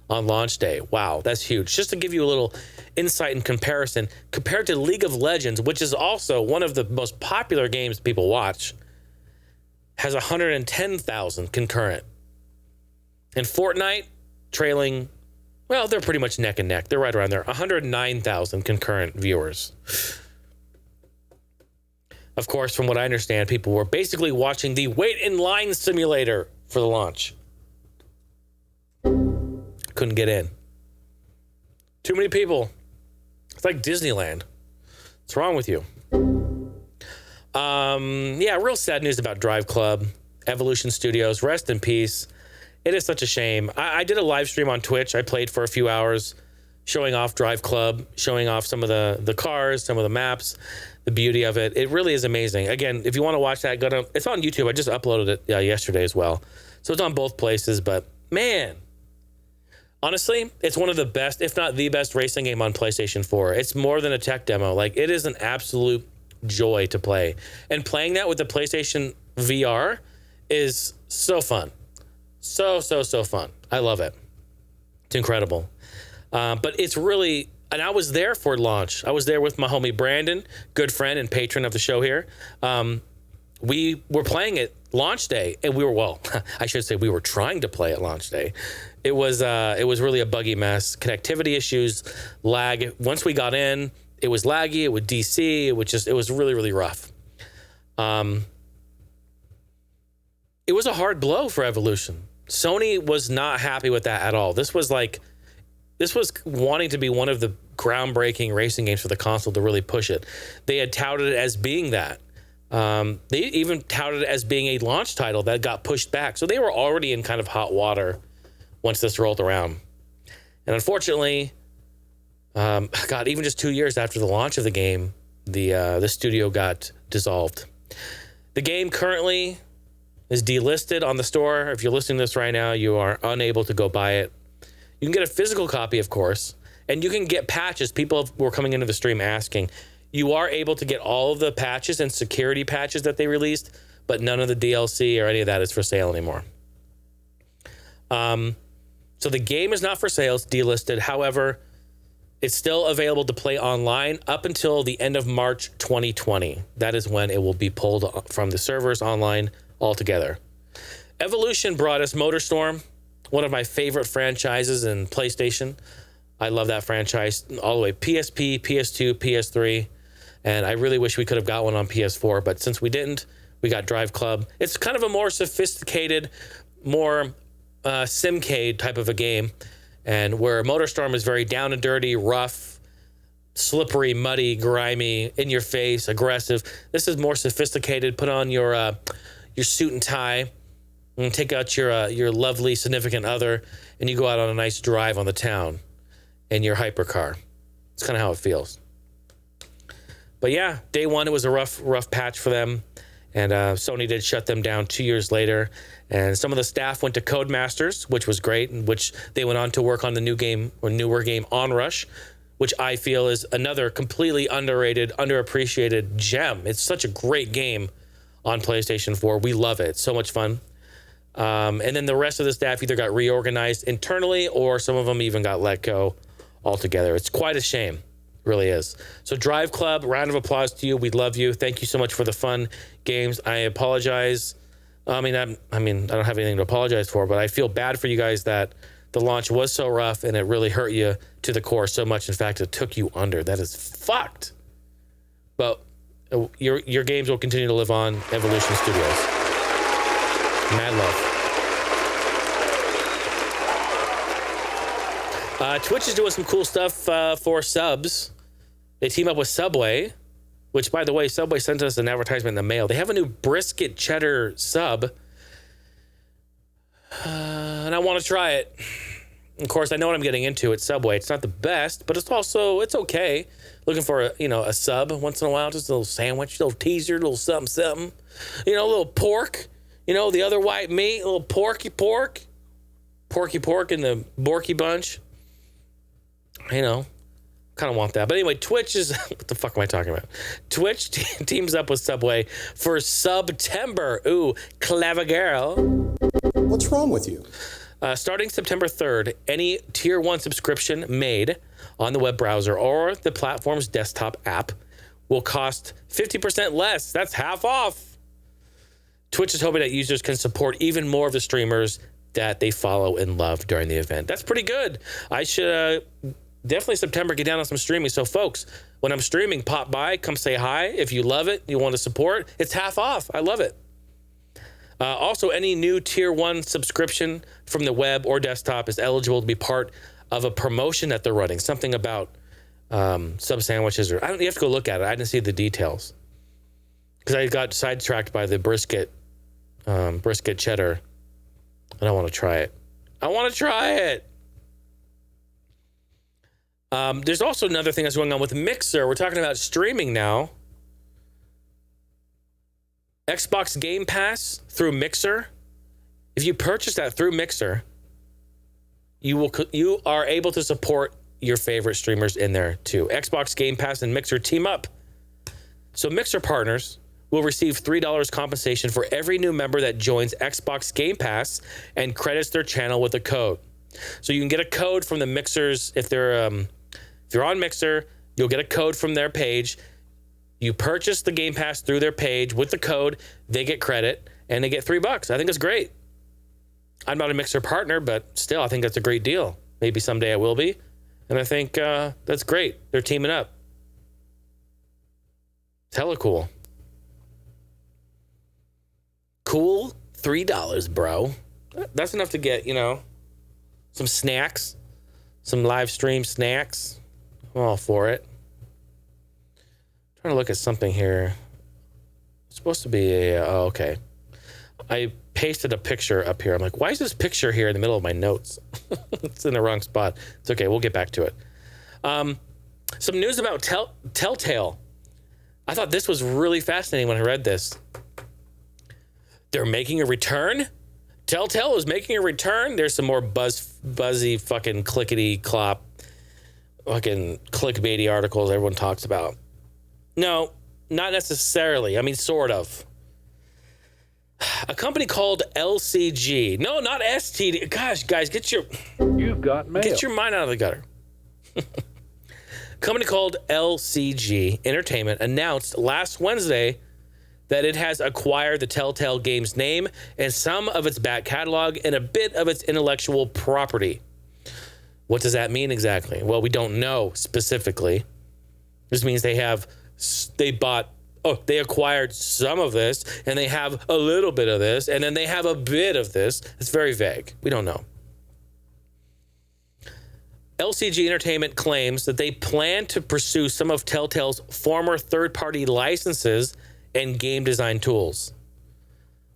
on launch day. Wow, that's huge. Just to give you a little insight and comparison, compared to League of Legends, which is also one of the most popular games people watch, has 110,000 concurrent. And Fortnite, trailing, well, they're pretty much neck and neck. They're right around there. 109,000 concurrent viewers. Of course, from what I understand, people were basically watching the wait in line simulator for the launch. Couldn't get in. Too many people. It's like Disneyland. What's wrong with you? Yeah, real sad news about Drive Club, Evolution Studios. Rest in peace. It is such a shame. I did a live stream on Twitch. I played for a few hours, showing off Drive Club, showing off some of the cars, some of the maps, the beauty of it. It really is amazing. Again, if you want to watch that, it's on YouTube. I just uploaded it yesterday as well. So it's on both places, but man, honestly, it's one of the best, if not the best racing game on PlayStation 4. It's more than a tech demo. Like, it is an absolute joy to play. And playing that with the PlayStation VR is so fun. So fun. I love it. It's incredible. But it's really, and I was there for launch. I was there with my homie Brandon, good friend and patron of the show here. We were playing it launch day, and we were trying to play at launch day. It was really a buggy mess. Connectivity issues, lag. Once we got in, it was laggy. It would DC. It was really, really rough. It was a hard blow for Evolution. Sony was not happy with that at all. This was wanting to be one of the groundbreaking racing games for the console to really push it. They had touted it as being that. They even touted it as being a launch title that got pushed back. So they were already in kind of hot water once this rolled around. And unfortunately, even just 2 years after the launch of the game, the studio got dissolved. The game currently is delisted on the store. If you're listening to this right now, you are unable to go buy it. You can get a physical copy, of course, and you can get patches. People were coming into the stream asking. You are able to get all of the patches and security patches that they released, but none of the DLC or any of that is for sale anymore. So the game is not for sale. It's delisted. However, it's still available to play online up until the end of March 2020. That is when it will be pulled from the servers online altogether. Evolution brought us Motorstorm, one of my favorite franchises in PlayStation. I love that franchise all the way. PSP, PS2, PS3. And I really wish we could have got one on PS4. But since we didn't, we got Drive Club. It's kind of a more sophisticated, more simcade type of a game. And where Motorstorm is very down and dirty, rough, slippery, muddy, grimy, in your face, aggressive. This is more sophisticated. Put on your suit and tie, and take out your lovely significant other, and you go out on a nice drive on the town in your hypercar. It's kind of how it feels. But yeah, day one, it was a rough patch for them, and Sony did shut them down 2 years later. And some of the staff went to Codemasters, which was great, in which they went on to work on the newer game Onrush, which I feel is another completely underrated, underappreciated gem. It's such a great game on PlayStation 4. We love it. It's so much fun. And then the rest of the staff either got reorganized internally or some of them even got let go altogether. It's quite a shame. It really is. So Drive Club, round of applause to you. We love you. Thank you so much for the fun games. I apologize. I don't have anything to apologize for, but I feel bad for you guys that the launch was so rough and it really hurt you to the core so much. In fact, it took you under. That is fucked. But your games will continue to live on Evolution Studios. Mad love. Twitch is doing some cool stuff for subs. They team up with Subway, which, by the way, Subway sent us an advertisement in the mail. They have a new brisket cheddar sub, and I want to try it. Of course, I know what I'm getting into. It's Subway. It's not the best, but it's okay. Looking for a sub once in a while, just a little sandwich, a little teaser, a little something. A little pork. The other white meat, a little porky pork in the Borky bunch. Kind kind of want that. But anyway, Twitch is... What the fuck am I talking about? Twitch teams up with Subway for September. Ooh, clever girl. What's wrong with you? Starting September 3rd, any Tier 1 subscription made on the web browser or the platform's desktop app will cost 50% less. That's half off. Twitch is hoping that users can support even more of the streamers that they follow and love during the event. That's pretty good. I should definitely September get down on some streaming. So folks, when I'm streaming, pop by, come say hi. If you love it, you want to support, it's half off. I love it. Also, any new Tier 1 subscription from the web or desktop is eligible to be part of a promotion that they're running. Something about sub sandwiches, or you have to go look at it. I didn't see the details because I got sidetracked by the brisket cheddar, and I want to try it. There's also another thing that's going on with Mixer. We're talking about streaming now. Xbox Game Pass through Mixer. If you purchase that through Mixer, you are able to support your favorite streamers in there too. Xbox Game Pass and Mixer team up. So Mixer partners will receive $3 compensation for every new member that joins Xbox Game Pass and credits their channel with a code. So you can get a code from the Mixers. If you're on Mixer, you'll get a code from their page. You purchase the Game Pass through their page with the code, they get credit, and they get $3. I think it's great. I'm not a Mixer partner, but still, I think that's a great deal. Maybe someday I will be. And I think that's great. They're teaming up. It's hella cool. Cool $3, bro. That's enough to get, some snacks, some live stream snacks. I'm all for it. Trying to look at something here. It's supposed to be okay. I pasted a picture up here. I'm like, why is this picture here in the middle of my notes? It's in the wrong spot. It's okay. We'll get back to it. Some news about Telltale. I thought this was really fascinating when I read this. They're making a return? Telltale is making a return? There's some more buzzy fucking clickety-clop fucking clickbaity articles everyone talks about. No, not necessarily. I mean, sort of. A company called LCG. No, not STD. Gosh, guys, You've got mail. Get your mind out of the gutter. A company called LCG Entertainment announced last Wednesday that it has acquired the Telltale Games name and some of its back catalog and a bit of its intellectual property. What does that mean exactly? Well, we don't know specifically. This means they acquired some of this, and they have a little bit of this, and then they have a bit of this. It's very vague. We don't know. LCG Entertainment claims that they plan to pursue some of Telltale's former third-party licenses and game design tools.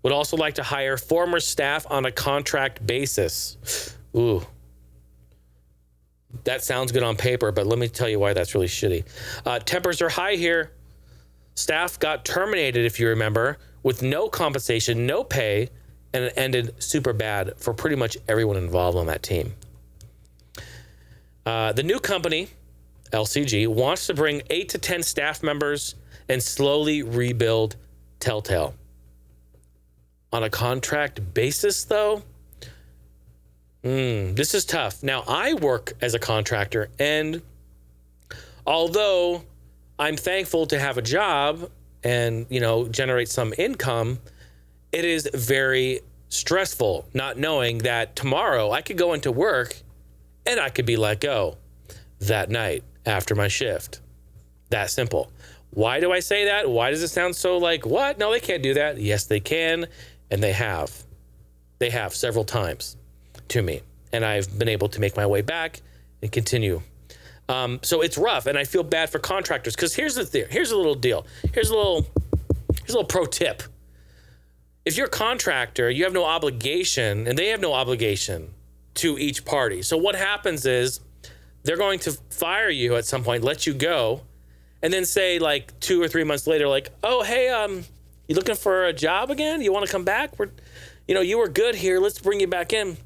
Would also like to hire former staff on a contract basis. Ooh. That sounds good on paper, but let me tell you why that's really shitty. Tempers are high here. Staff got terminated, if you remember, with no compensation, no pay, and it ended super bad for pretty much everyone involved on that team. The new company, LCG, wants to bring 8 to 10 staff members and slowly rebuild Telltale. On a contract basis, though, this is tough. Now, I work as a contractor, and although I'm thankful to have a job and, generate some income, it is very stressful not knowing that tomorrow I could go into work and I could be let go that night after my shift. That simple. Why do I say that? Why does it sound so like, what? No, they can't do that. Yes, they can, and they have. They have several times to me, and I've been able to make my way back and continue. So it's rough, and I feel bad for contractors because here's a little deal. Here's a little pro tip. If you're a contractor, you have no obligation, and they have no obligation to each party. So what happens is they're going to fire you at some point, let you go, and then say like 2 or 3 months later, like, oh, hey, you looking for a job again? You want to come back? You were good here. Let's bring you back in.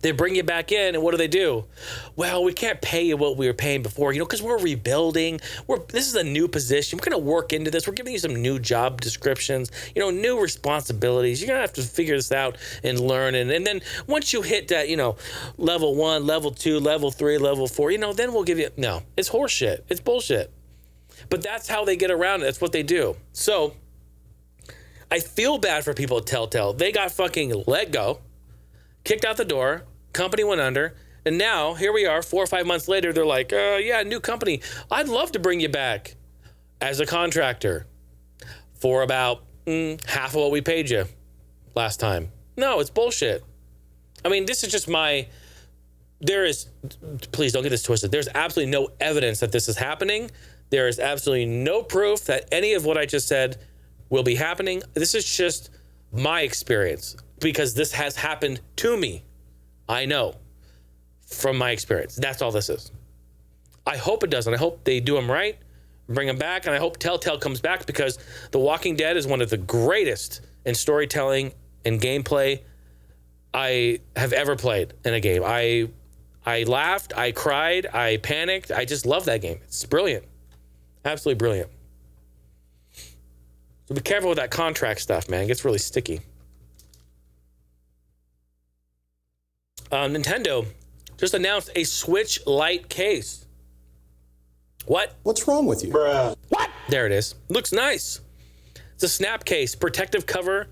They bring you back in, and what do? Well, we can't pay you what we were paying before, because we're rebuilding. This is a new position. We're going to work into this. We're giving you some new job descriptions, new responsibilities. You're going to have to figure this out and learn. And then once you hit that, level 1, level 2, level 3, level 4, then we'll give you. No, it's horseshit. It's bullshit. But that's how they get around it. That's what they do. So I feel bad for people at Telltale. They got fucking let go, kicked out the door, company went under, and now here we are 4 or 5 months later. They're like, yeah, new company. I'd love to bring you back as a contractor for about half of what we paid you last time. No, it's bullshit. I mean, this is just please don't get this twisted. There's absolutely no evidence that this is happening. There is absolutely no proof that any of what I just said will be happening. This is just my experience because this has happened to me. I know from my experience. That's all this is. I hope it doesn't. I hope they do them right, bring them back, and I hope Telltale comes back because The Walking Dead is one of the greatest in storytelling and gameplay I have ever played in a game. I laughed, I cried, I panicked. I just love that game. It's brilliant. Absolutely brilliant. So be careful with that contract stuff, man. It gets really sticky. Nintendo just announced a Switch Lite case. What? What's wrong with you? Bruh. What? There it is. Looks nice. It's a snap case, protective cover,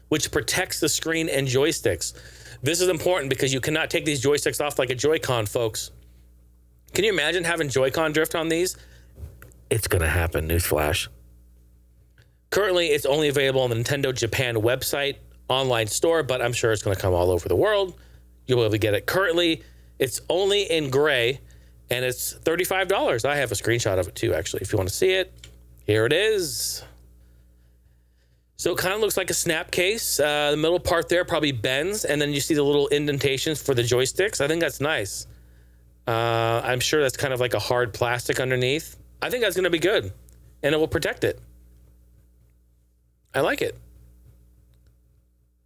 which protects the screen and joysticks. This is important because you cannot take these joysticks off like a Joy-Con, folks. Can you imagine having Joy-Con drift on these? It's going to happen, newsflash. Currently, it's only available on the Nintendo Japan website, online store, but I'm sure it's going to come all over the world. You'll be able to get it. Currently, it's only in gray, and it's $35. I have a screenshot of it, too, actually, if you want to see it. Here it is. So it kind of looks like a snap case. The middle part there probably bends, and then you see the little indentations for the joysticks. I think that's nice. I'm sure that's kind of like a hard plastic underneath. I think that's going to be good, and it will protect it. I like it.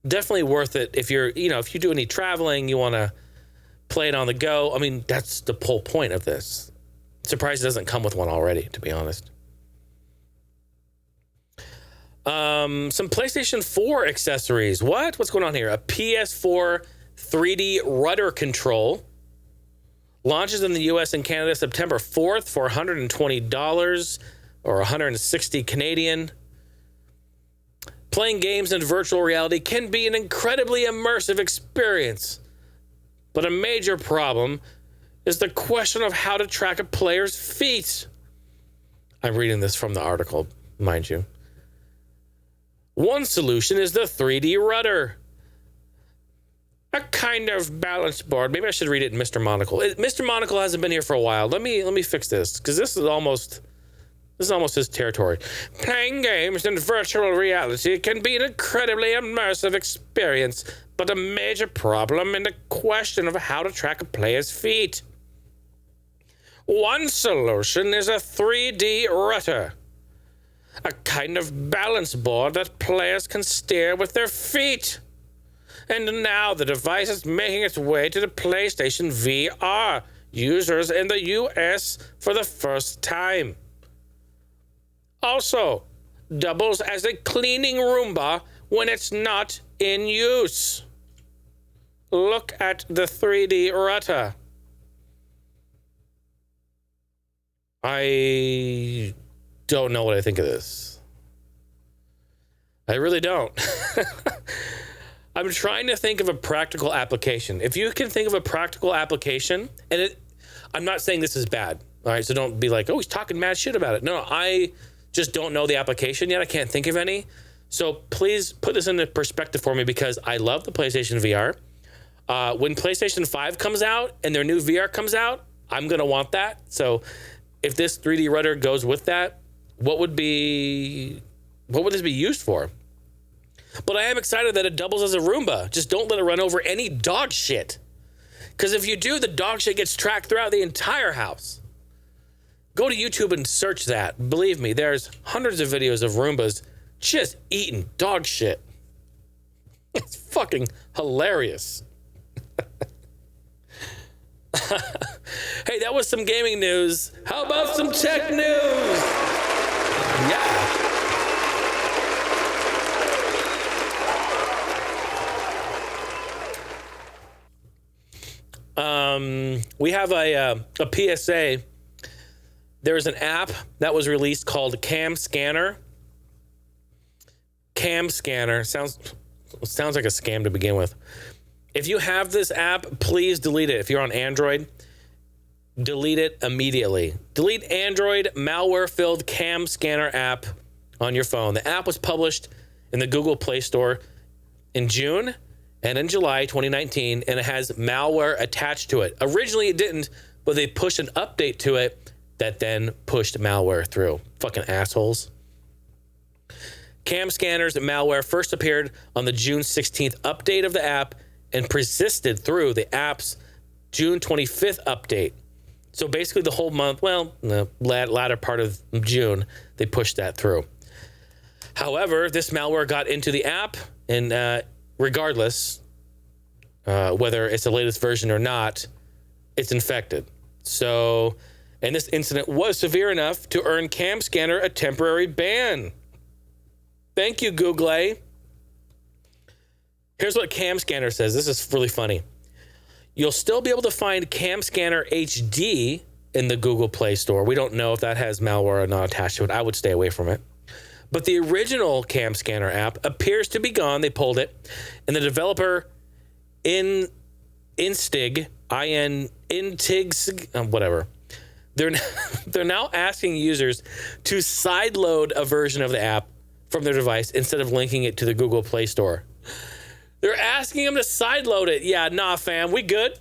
Definitely worth it if you're, if you do any traveling, you want to play it on the go. I mean, that's the whole point of this. Surprised it doesn't come with one already, to be honest. Some PlayStation 4 accessories. What's going on here? A PS4 3D rudder control launches in the US and Canada September 4th for $120 or $160 Canadian. Playing games in virtual reality can be an incredibly immersive experience, but a major problem is the question of how to track a player's feet. I'm reading this from the article, mind you. One solution is the 3D rudder, a kind of balance board. Maybe I should read it in Mr. Monocle. Mr. Monocle hasn't been here for a while. Let me fix this because this is almost his territory. Playing games in virtual reality can be an incredibly immersive experience, but a major problem in the question of how to track a player's feet. One solution is a 3D rudder, a kind of balance board that players can steer with their feet. And now the device is making its way to the PlayStation VR users in the US for the first time. Also, doubles as a cleaning Roomba when it's not in use. Look at the 3D rudder. I don't know what I think of this. I really don't. I'm trying to think of a practical application. If you can think of a practical application, and I'm not saying this is bad, all right? So don't be like, oh, he's talking mad shit about it. No, I just don't know the application yet. I can't think of any. So please put this into perspective for me because I love the PlayStation VR. When PlayStation 5 comes out and their new VR comes out, I'm going to want that. So if this 3D rudder goes with that, what would this be used for? But I am excited that it doubles as a Roomba. Just don't let it run over any dog shit. Because if you do, the dog shit gets tracked throughout the entire house. Go to YouTube and search that. Believe me, there's hundreds of videos of Roombas just eating dog shit. It's fucking hilarious. Hey, that was some gaming news. How about some tech news? Yeah. We have a PSA. There's an app that was released called Cam Scanner. Cam Scanner sounds like a scam to begin with. If you have this app, please delete it. If you're on Android, delete it immediately. Delete Android malware-filled Cam Scanner app on your phone. The app was published in the Google Play Store in June and in July 2019, and it has malware attached to it. Originally, it didn't, but they pushed an update to it that then pushed malware through. Fucking assholes. Cam Scanner's malware first appeared on the June 16th update of the app and persisted through the app's June 25th update. So basically the whole month, well, the latter part of June, they pushed that through. However, this malware got into the app, and regardless, whether it's the latest version or not, it's infected. So, and this incident was severe enough to earn Cam Scanner a temporary ban. Thank you, Google. Here's what Cam Scanner says. This is really funny. You'll still be able to find Cam Scanner HD in the Google Play Store. We don't know if that has malware or not attached to it. I would stay away from it. But the original Cam Scanner app appears to be gone. They pulled it. And the developer Instig, whatever. They're now asking users to sideload a version of the app from their device instead of linking it to the Google Play Store. They're asking them to sideload it. Yeah, nah, fam. We good.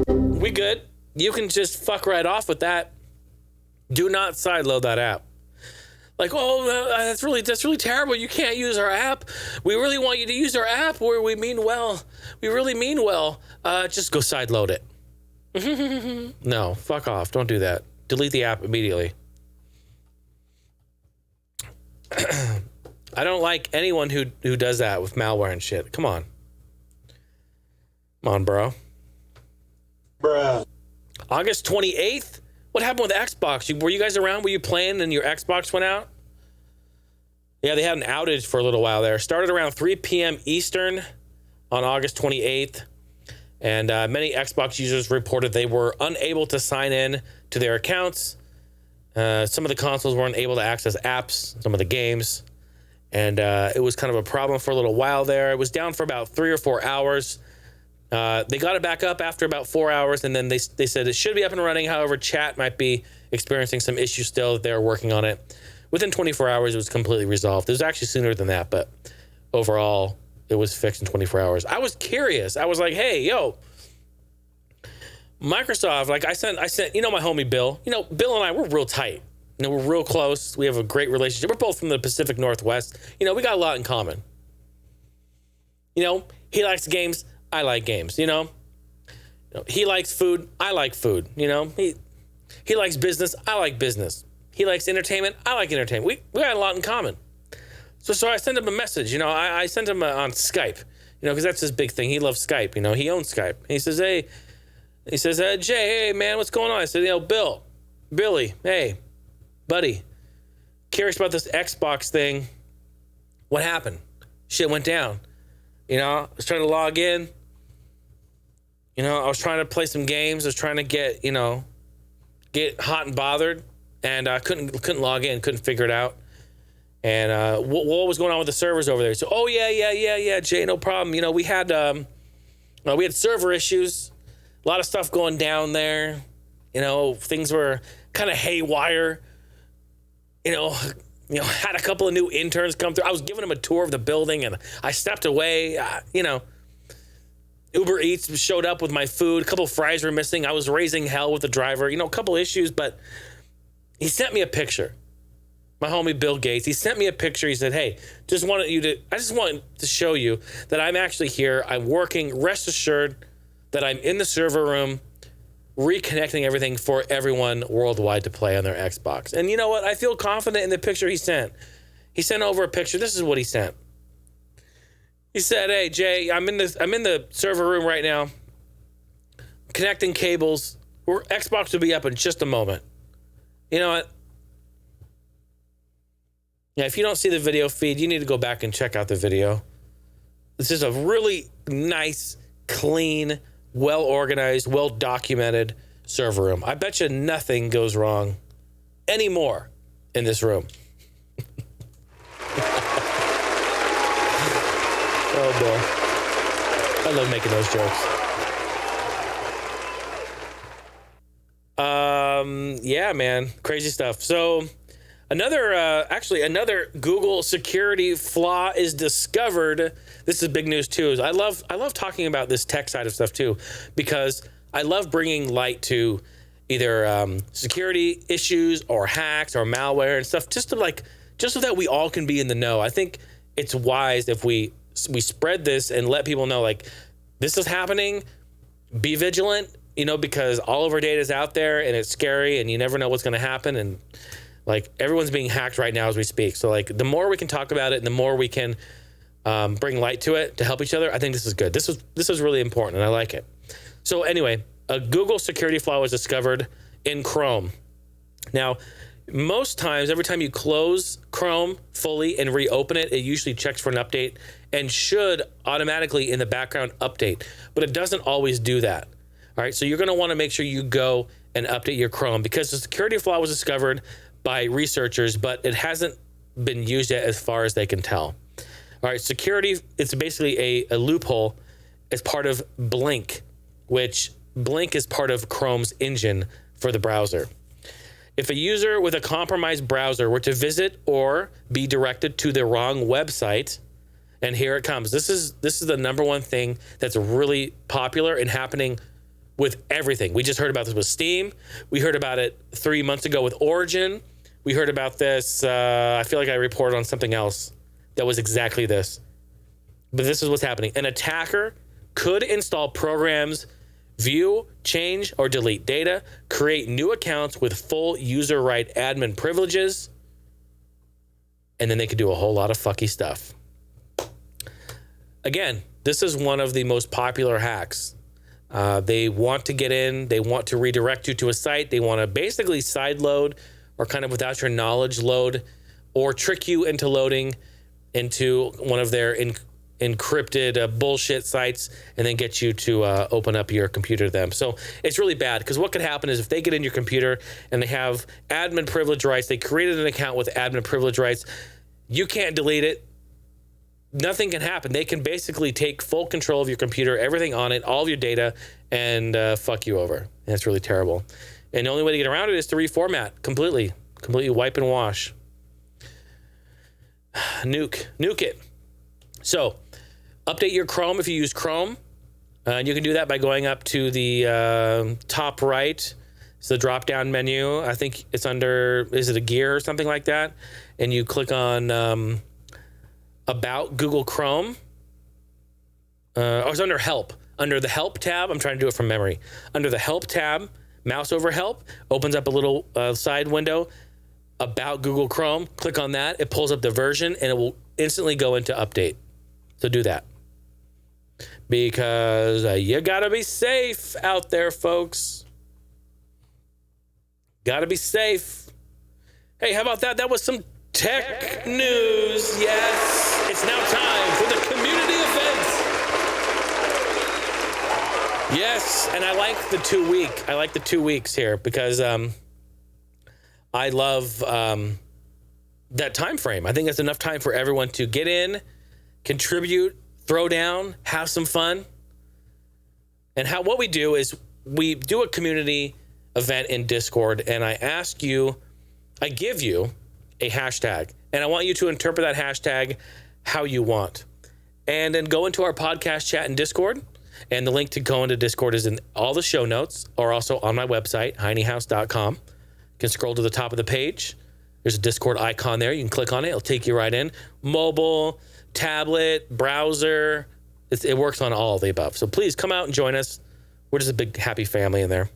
We good. You can just fuck right off with that. Do not sideload that app. Like, oh, that's really terrible. You can't use our app. We really want you to use our app where we mean well. We really mean well. Just go sideload it. No, fuck off. Don't do that. Delete the app immediately. I don't like anyone who does that with malware and shit. Come on. Come on, bro. Bruh. August 28th? What happened with Xbox? Were you guys around? Were you playing and your Xbox went out? Yeah, they had an outage for a little while there. Started around 3 p.m. Eastern on August 28th. And many Xbox users reported they were unable to sign in to their accounts. Some of the consoles weren't able to access apps, some of the games. And it was kind of a problem for a little while there. It was down for about 3 or 4 hours. They got it back up after about 4 hours, and then they said it should be up and running. However, chat might be experiencing some issues still, that they're working on it. Within 24 hours, it was completely resolved. It was actually sooner than that, but overall, it was fixed in 24 hours. I was curious. I was like, hey, yo, Microsoft, like I sent, you know, my homie Bill. You know, Bill and I, we're real tight. You know, we're real close. We have a great relationship. We're both from the Pacific Northwest. You know, we got a lot in common. You know, he likes games. I like games, you know? He likes food. I like food, you know? He likes business. I like business. He likes entertainment. I like entertainment. We got a lot in common. So I sent him a message, you know? I sent him on Skype, you know, because that's his big thing. He loves Skype, you know? He owns Skype. He says, hey, Jay, hey, man, what's going on? I said, you know, Billy, hey, buddy, curious about this Xbox thing. What happened? Shit went down. You know, I was trying to log in. You know, I was trying to play some games. I was trying to get hot and bothered, and I couldn't log in, couldn't figure it out. And what was going on with the servers over there? So, oh yeah, Jay, no problem. You know, we had server issues, a lot of stuff going down there. You know, things were kind of haywire. You know, had a couple of new interns come through. I was giving them a tour of the building, and I stepped away. You know, Uber Eats showed up with my food. A couple of fries were missing. I was raising hell with the driver. You know, a couple issues, but he sent me a picture. My homie Bill Gates, he sent me a picture. He said, hey, I just want to show you that I'm actually here. I'm working. Rest assured that I'm in the server room, reconnecting everything for everyone worldwide to play on their Xbox. And you know what? I feel confident in the picture he sent. He sent over a picture. This is what he sent. He said, hey, Jay, I'm in the server room right now. connecting cables. Xbox will be up in just a moment. You know what? Yeah, if you don't see the video feed, you need to go back and check out the video. This is a really nice, clean, well-organized, well-documented server room. I bet you nothing goes wrong anymore in this room. Oh, boy. I love making those jokes. Yeah, man. Crazy stuff. So another Google security flaw is discovered. This is big news too. I love talking about this tech side of stuff too, because I love bringing light to either security issues or hacks or malware and stuff, just so that we all can be in the know. I think it's wise if we spread this and let people know, like, this is happening. Be vigilant, because all of our data is out there and it's scary and you never know what's going to happen. And like, everyone's being hacked right now as we speak. So like, the more we can talk about it and the more we can bring light to it to help each other, I think this is good. This is really important and I like it. So anyway, a Google security flaw was discovered in Chrome. Now, most times, every time you close Chrome fully and reopen it, it usually checks for an update and should automatically in the background update, but it doesn't always do that. All right, so you're going to want to make sure you go and update your Chrome, because the security flaw was discovered by researchers, but it hasn't been used yet as far as they can tell. All right, security, it's basically a loophole as part of Blink, which Blink is part of Chrome's engine for the browser. If a user with a compromised browser were to visit or be directed to the wrong website, and here it comes. This is the number one thing that's really popular and happening with everything. We just heard about this with Steam. We heard about it 3 months ago with Origin. We heard about this. I feel like I reported on something else that was exactly this. But this is what's happening. An attacker could install programs, view, change, or delete data, create new accounts with full user right admin privileges, and then they could do a whole lot of fucky stuff. Again, this is one of the most popular hacks. They want to get in, they want to redirect you to a site, they want to basically sideload or kind of without your knowledge load, or trick you into loading into one of their encrypted bullshit sites and then get you to open up your computer to them. So it's really bad, because what could happen is if they get in your computer and they have admin privilege rights, they created an account with admin privilege rights, you can't delete it. Nothing can happen. They can basically take full control of your computer, everything on it, all of your data, and fuck you over. And that's really terrible. And the only way to get around it is to reformat completely wipe and wash. Nuke it. So update your Chrome if you use Chrome. And you can do that by going up to the top right. It's the drop-down menu. I think it's under, is it a gear or something like that? And you click on About Google Chrome. It's under Help. Under the Help tab, I'm trying to do it from memory. Under the Help tab, mouse over Help, opens up a little side window. About Google Chrome, click on that. It pulls up the version, and it will instantly go into update. So do that. Because you gotta be safe out there, folks. Gotta be safe. Hey, how about that? That was some tech news. Yes, it's now time for the community events. Yes, and I like the 2 week. I like the 2 weeks here because I love that time frame. I think that's enough time for everyone to get in, contribute, throw down, have some fun. And what we do is we do a community event in Discord, and I give you a hashtag, and I want you to interpret that hashtag how you want. And then go into our podcast chat in Discord, and the link to go into Discord is in all the show notes, or also on my website, heinehouse.com. You can scroll to the top of the page. There's a Discord icon there. You can click on it. It'll take you right in. Mobile, tablet, browser. It works on all of the above. So please come out and join us. We're just a big, happy family in there.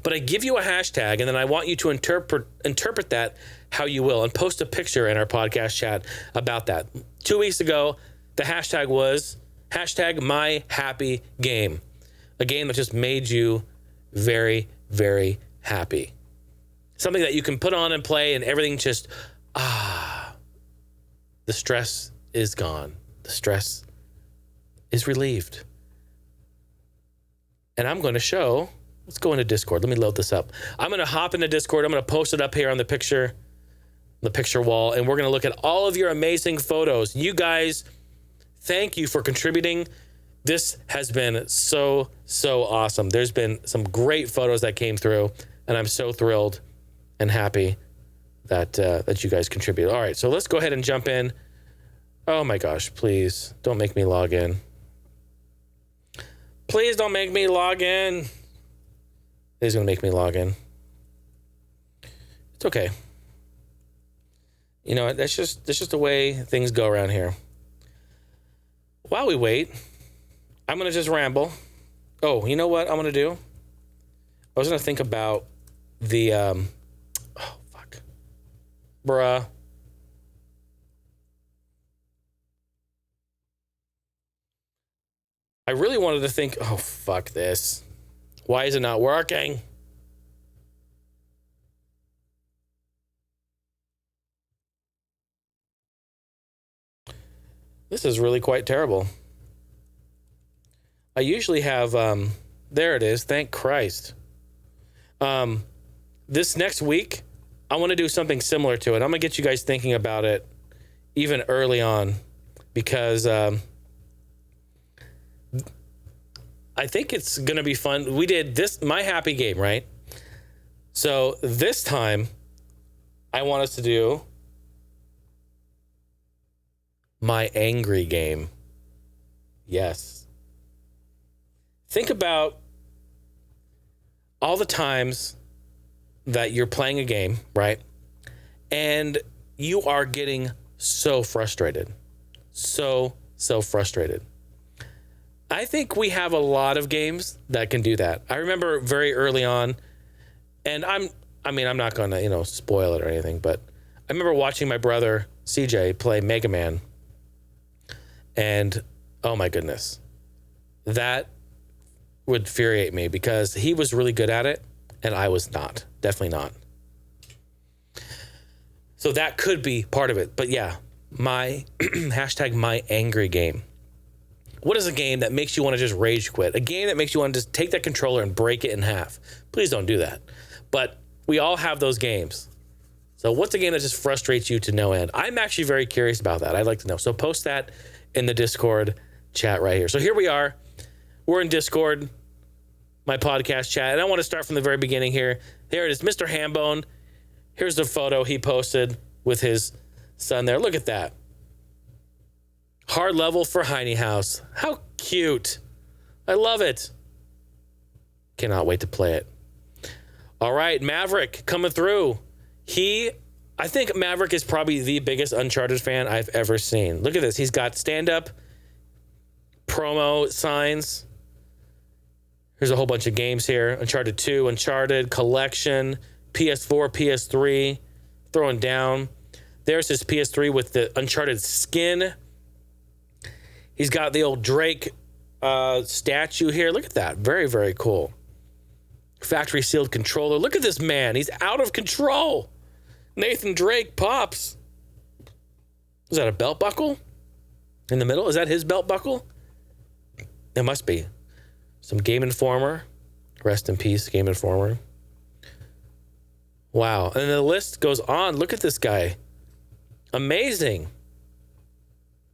But I give you a hashtag, and then I want you to interpret that how you will, and post a picture in our podcast chat about that. 2 weeks ago, the hashtag was #MyHappyGame. A game that just made you very, very happy. Something that you can put on and play and everything just, the stress is gone. The stress is relieved. And I'm going to show, let's go into Discord. Let me load this up. I'm going to hop into Discord. I'm going to post it up here on the picture wall, and we're going to look at all of your amazing photos. You guys, thank you for contributing. This has been so, so awesome. There's been some great photos that came through, and I'm so thrilled and happy that you guys contributed. All right, so let's go ahead and jump in. Oh my gosh, please don't make me log in. Please don't make me log in. He's going to make me log in. It's okay. You know, that's just the way things go around here. While we wait, I'm going to just ramble. Oh, you know what I'm going to do? I was going to think about the, bruh. I really wanted to think, oh, fuck this. Why is it not working? This is really quite terrible. I usually have, there it is. Thank Christ. This next week, I want to do something similar to it. I'm going to get you guys thinking about it even early on because I think it's going to be fun. We did this, my happy game, right? So this time, I want us to do my angry game. Yes. Think about all the times that you're playing a game, right? And you are getting so frustrated. So frustrated. I think we have a lot of games that can do that. I remember very early on, and I'm not going to, spoil it or anything, but I remember watching my brother CJ play Mega Man. And oh my goodness, that would infuriate me because he was really good at it and I was not. Definitely not. So that could be part of it. But yeah, my hashtag my angry game. What is a game that makes you want to just rage quit? A game that makes you want to just take that controller and break it in half. Please don't do that. But we all have those games. So what's a game that just frustrates you to no end? I'm actually very curious about that. I'd like to know. So post that in the Discord chat right here. So here we are. We're in Discord, my podcast chat. And I want to start from the very beginning here. There it is, Mr. Hambone. Here's the photo he posted with his son there. Look at that. Hard level for Heine House. How cute. I love it. Cannot wait to play it. All right, Maverick coming through. I think Maverick is probably the biggest Uncharted fan I've ever seen. Look at this. He's got stand-up promo signs. Here's a whole bunch of games here. Uncharted 2, Uncharted, Collection, PS4, PS3, throwing down. There's his PS3 with the Uncharted skin. He's got the old Drake statue here. Look at that. Very, very cool. Factory sealed controller. Look at this man. He's out of control. Nathan Drake pops. Is that a belt buckle in the middle? Is that his belt buckle? It must be. Some Game Informer. Rest in peace, Game Informer. Wow. And the list goes on. Look at this guy. Amazing.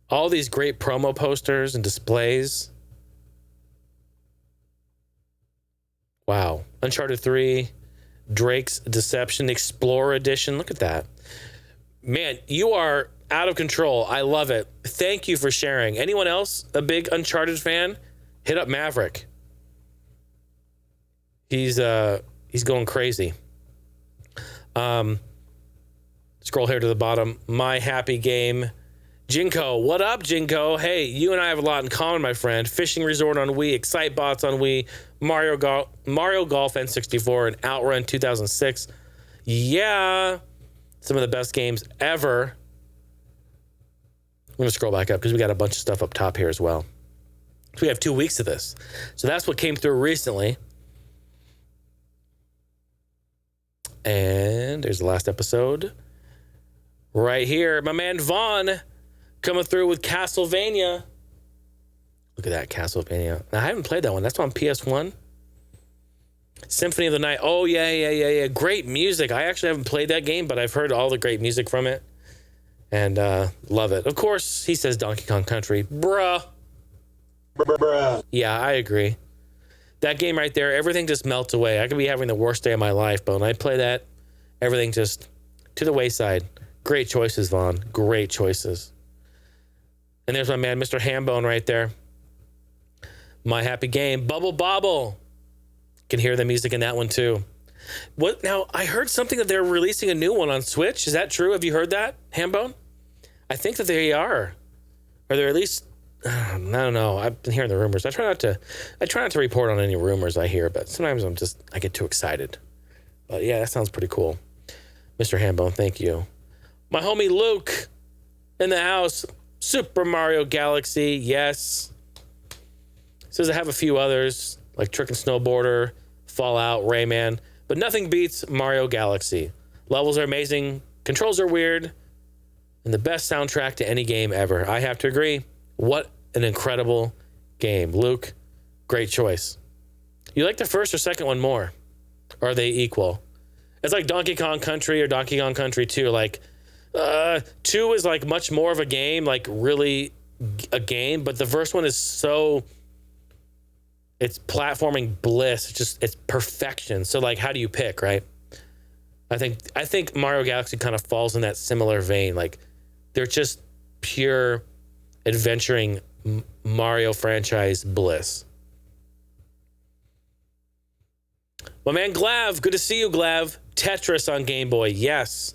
All these great promo posters and displays. Wow. Uncharted 3, Drake's Deception, Explorer Edition. Look at that. Man, you are out of control. I love it. Thank you for sharing. Anyone else a big Uncharted fan? Hit up Maverick. He's going crazy. Scroll here to the bottom. My happy game. Jinko, what up, Jinko? Hey, you and I have a lot in common, my friend. Fishing Resort on Wii, Excitebots on Wii, Mario Golf N64, and Outrun 2006. Yeah, some of the best games ever. I'm going to scroll back up because we got a bunch of stuff up top here as well. So we have 2 weeks of this. So that's what came through recently. And there's the last episode. Right here, my man Vaughn coming through with Castlevania. Look at that, Castlevania. Now, I haven't played that one. That's on PS1. Symphony of the Night. Oh, yeah. Great music. I actually haven't played that game, but I've heard all the great music from it. And love it. Of course, he says Donkey Kong Country. Bruh. Yeah, I agree. That game right there, everything just melts away. I could be having the worst day of my life, but when I play that, everything just to the wayside. Great choices, Vaughn. Great choices. And there's my man, Mr. Hambone, right there. My Happy Game. Bubble Bobble. Can hear the music in that one, too. What now? I heard something that they're releasing a new one on Switch. Is that true? Have you heard that, Hambone? I think that they are. Or they're at least... I don't know. I've been hearing the rumors. I try not to report on any rumors I hear, but sometimes I get too excited. But yeah, that sounds pretty cool. Mr. Hambone, thank you. My homie Luke in the house. Super Mario Galaxy, yes. Says I have a few others, like Trick and Snowboarder, Fallout, Rayman, but nothing beats Mario Galaxy. Levels are amazing, controls are weird, and the best soundtrack to any game ever. I have to agree. What an incredible game. Luke, great choice. You like the first or second one more? Or are they equal? It's like Donkey Kong Country or Donkey Kong Country 2. Like, 2 is like much more of a game, like really a game, but the first one is so... It's platforming bliss. It's perfection. So, like, how do you pick, right? I think Mario Galaxy kind of falls in that similar vein. Like, they're just pure... adventuring Mario franchise bliss. My man Glav, good to see you, Glav. Tetris on Game Boy, yes.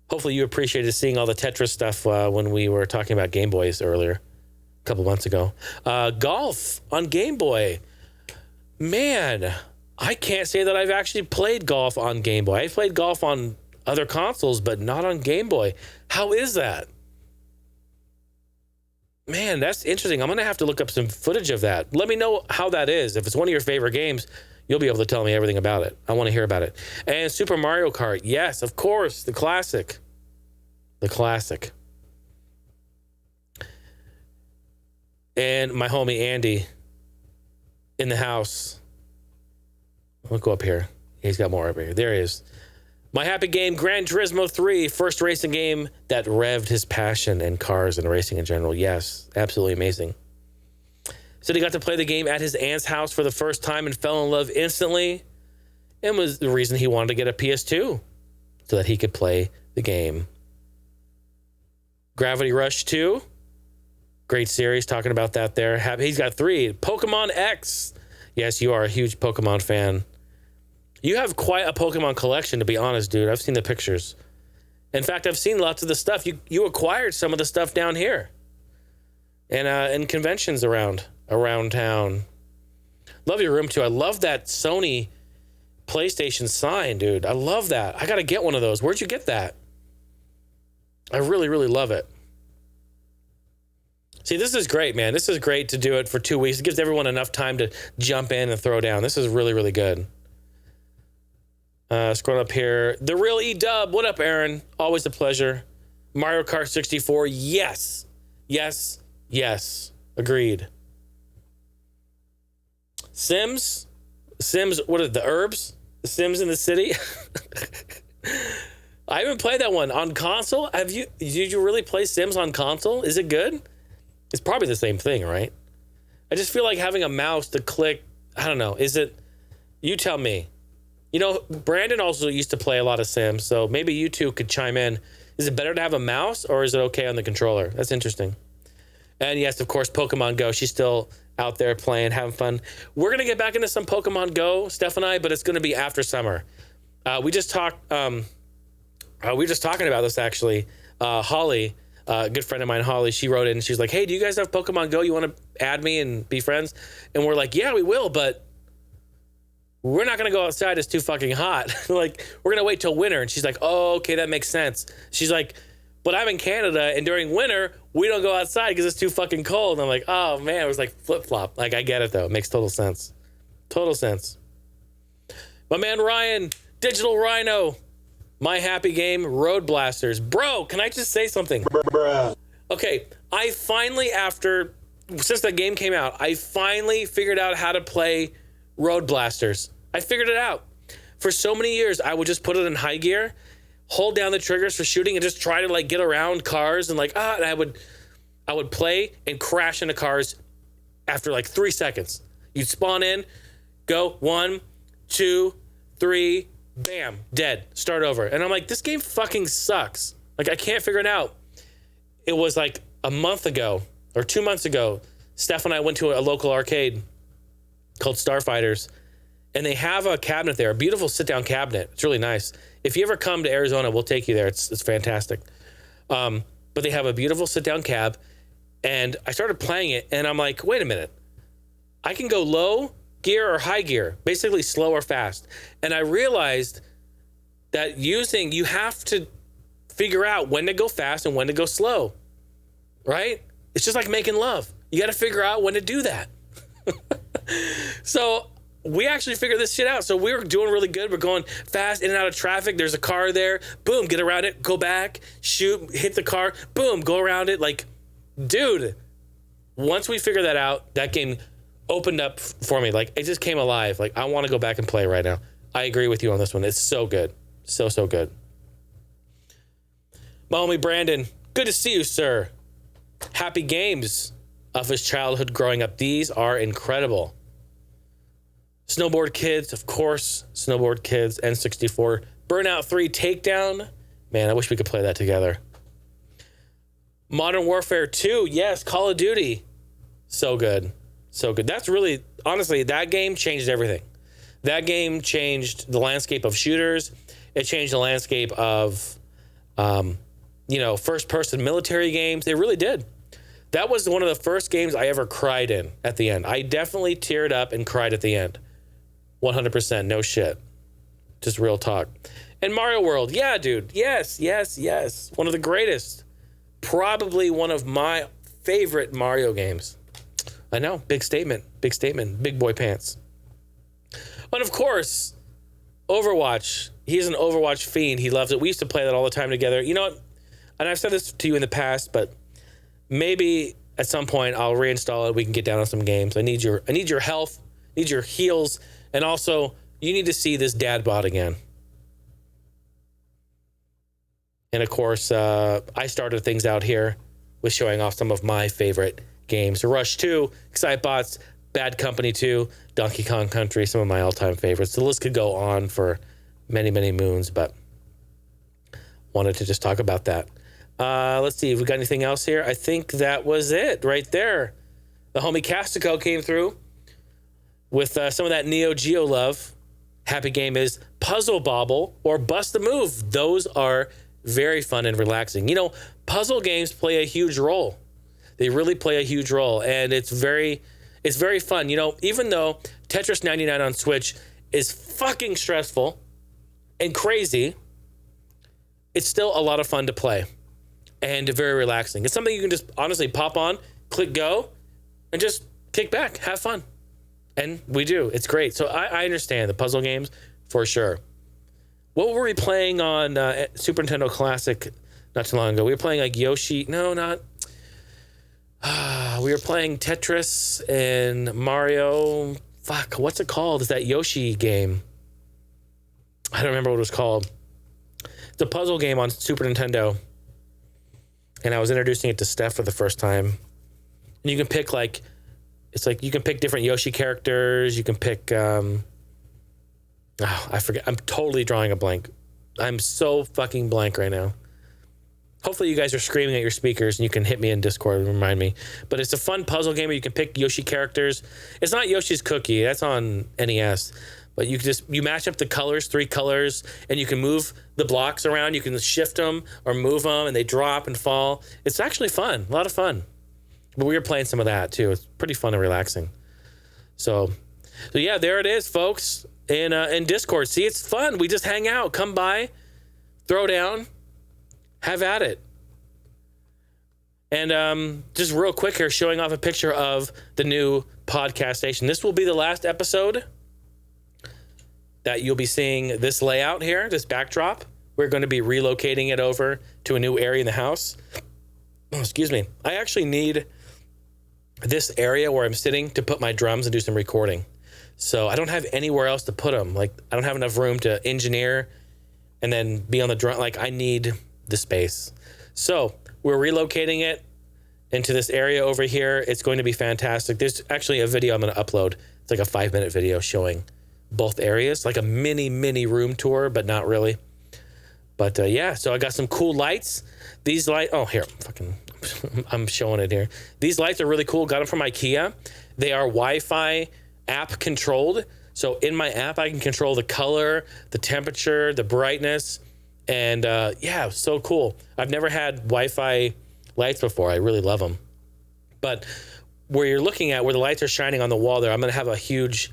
Hopefully you appreciated seeing all the Tetris stuff when we were talking about Game Boys earlier, a couple months ago. Golf on Game Boy. Man, I can't say that I've actually played golf on Game Boy. I've played golf on other consoles, but not on Game Boy. How is that? Man, that's interesting. I'm going to have to look up some footage of that. Let me know how that is. If it's one of your favorite games, you'll be able to tell me everything about it. I want to hear about it. And Super Mario Kart. Yes, of course. The classic. The classic. And my homie Andy in the house. I'll go up here. He's got more over here. There he is. My Happy Game, Gran Turismo 3, first racing game that revved his passion in cars and racing in general. Yes, absolutely amazing. Said he got to play the game at his aunt's house for the first time and fell in love instantly, and was the reason he wanted to get a PS2 so that he could play the game. Gravity Rush 2, great series, talking about that there. He's got 3. Pokemon X. Yes, you are a huge Pokemon fan. You have quite a Pokemon collection, to be honest, dude. I've seen the pictures. In fact, I've seen lots of the stuff. You acquired some of the stuff down here. And in conventions around town. Love your room, too. I love that Sony PlayStation sign, dude. I love that. I got to get one of those. Where'd you get that? I really, really love it. See, this is great, man. This is great to do it for 2 weeks. It gives everyone enough time to jump in and throw down. This is really, really good. Scrolling up here. The Real E-Dub. What up, Erin? Always a pleasure. Mario Kart 64. Yes. Yes. Yes. Agreed. Sims. What are the herbs? The Sims in the City? I haven't played that one. On console? Did you really play Sims on console? Is it good? It's probably the same thing, right? I just feel like having a mouse to click. I don't know. Is it? You tell me. You know, Brandon also used to play a lot of Sims, so maybe you two could chime in. Is it better to have a mouse, or is it okay on the controller? That's interesting. And yes, of course, Pokemon Go. She's still out there playing, having fun. We're going to get back into some Pokemon Go, Steph and I, but it's going to be after summer. We just talked. We were just talking about this, actually. Holly, a good friend of mine, Holly, she wrote in, and she's like, hey, do you guys have Pokemon Go? You want to add me and be friends? And we're like, yeah, we will, but we're not going to go outside. It's too fucking hot. Like, we're going to wait till winter. And she's like, oh, okay, that makes sense. She's like, but I'm in Canada, and during winter, we don't go outside because it's too fucking cold. And I'm like, oh man, it was like flip-flop. Like, I get it though. It makes total sense. Total sense. My man Ryan, Digital Rhino, my happy game, Road Blasters. Bro, can I just say something? Bruh. Okay, I finally, since that game came out, I finally figured out how to play Road Blasters. I figured it out. For so many years, I would just put it in high gear, hold down the triggers for shooting, and just try to like get around cars and like, and I would play and crash into cars after like 3 seconds. You'd spawn in, go 1, 2, 3, bam, dead, start over. And I'm like, this game fucking sucks. Like, I can't figure it out. It was like a month ago or 2 months ago, Steph and I went to a local arcade called Starfighters, and they have a cabinet there, a beautiful sit-down cabinet. It's really nice. If you ever come to Arizona, we'll take you there. It's fantastic. But they have a beautiful sit-down cab, and I started playing it, and I'm like, wait a minute. I can go low gear or high gear, basically slow or fast. And I realized that you have to figure out when to go fast and when to go slow, right? It's just like making love. You got to figure out when to do that. So we actually figured this shit out. So we were doing really good. We're going fast in and out of traffic. There's a car there. Boom, get around it. Go back, shoot, hit the car. Boom, go around it. Like, dude, once we figured that out, that game opened up for me. Like, it just came alive. Like, I want to go back and play right now. I agree with you on this one. It's so good. So good. My homie Brandon, good to see you, sir. Happy games of his childhood growing up. These are incredible. Snowboard Kids, of course. Snowboard Kids, N64. Burnout 3 Takedown. Man, I wish we could play that together. Modern Warfare 2. Yes, Call of Duty. So good. So good. That's really, honestly, that game changed everything. That game changed the landscape of shooters. It changed the landscape of, first-person military games. It really did. That was one of the first games I ever cried in at the end. I definitely teared up and cried at the end. 100%, no shit. Just real talk. And Mario World, yeah, dude. Yes. One of the greatest. Probably one of my favorite Mario games. I know, big statement, big boy pants. And of course, Overwatch. He's an Overwatch fiend. He loves it. We used to play that all the time together. You know what? And I've said this to you in the past, but maybe at some point I'll reinstall it. We can get down on some games. I need your health, need your heals, and also you need to see this dad bod again. And of course, I started things out here with showing off some of my favorite games. Rush 2, Excitebots, Bad Company 2, Donkey Kong Country, some of my all-time favorites. The list could go on for many, many moons, but wanted to just talk about that. Let's see if we got anything else here. I think that was it right there. The homie Castico came through with some of that Neo Geo love. Happy game is Puzzle Bobble or Bust a Move. Those are very fun and relaxing. You know, puzzle games play a huge role. They really play a huge role, and it's very fun. You know, even though Tetris 99 on Switch is fucking stressful and crazy, it's still a lot of fun to play and very relaxing. It's something you can just honestly pop on, click go, and just kick back, have fun. And we do. It's great. So I understand the puzzle games for sure. What were we playing on Super Nintendo Classic not too long ago? We were playing like Yoshi. No, not. We were playing Tetris and Mario. Fuck, what's it called? It's that Yoshi game. I don't remember what it was called. It's a puzzle game on Super Nintendo. And I was introducing it to Steph for the first time. And you can pick you can pick different Yoshi characters. You can pick, I forget. I'm totally drawing a blank. I'm so fucking blank right now. Hopefully you guys are screaming at your speakers and you can hit me in Discord and remind me. But it's a fun puzzle game where you can pick Yoshi characters. It's not Yoshi's Cookie. That's on NES. But you match up the colors, 3 colors, and you can move the blocks around. You can shift them or move them, and they drop and fall. It's actually fun. A lot of fun. But we were playing some of that, too. It's pretty fun and relaxing. So yeah, there it is, folks, in Discord. See, it's fun. We just hang out. Come by, throw down, have at it. And just real quick here, showing off a picture of the new podcast station. This will be the last episode that you'll be seeing this layout here, this backdrop. We're going to be relocating it over to a new area in the house. Oh, excuse me. I actually need this area where I'm sitting to put my drums and do some recording. So I don't have anywhere else to put them. Like, I don't have enough room to engineer and then be on the drum. Like, I need the space. So we're relocating it into this area over here. It's going to be fantastic. There's actually a video I'm going to upload. It's like a 5-minute video showing both areas, like a mini room tour, but not really. But yeah, so I got some cool lights. These lights, oh, here, I'm showing it here. These lights are really cool. Got them from IKEA. They are Wi-Fi app controlled. So in my app, I can control the color, the temperature, the brightness. And yeah, so cool. I've never had Wi-Fi lights before. I really love them. But where you're looking at, where the lights are shining on the wall there, I'm going to have a huge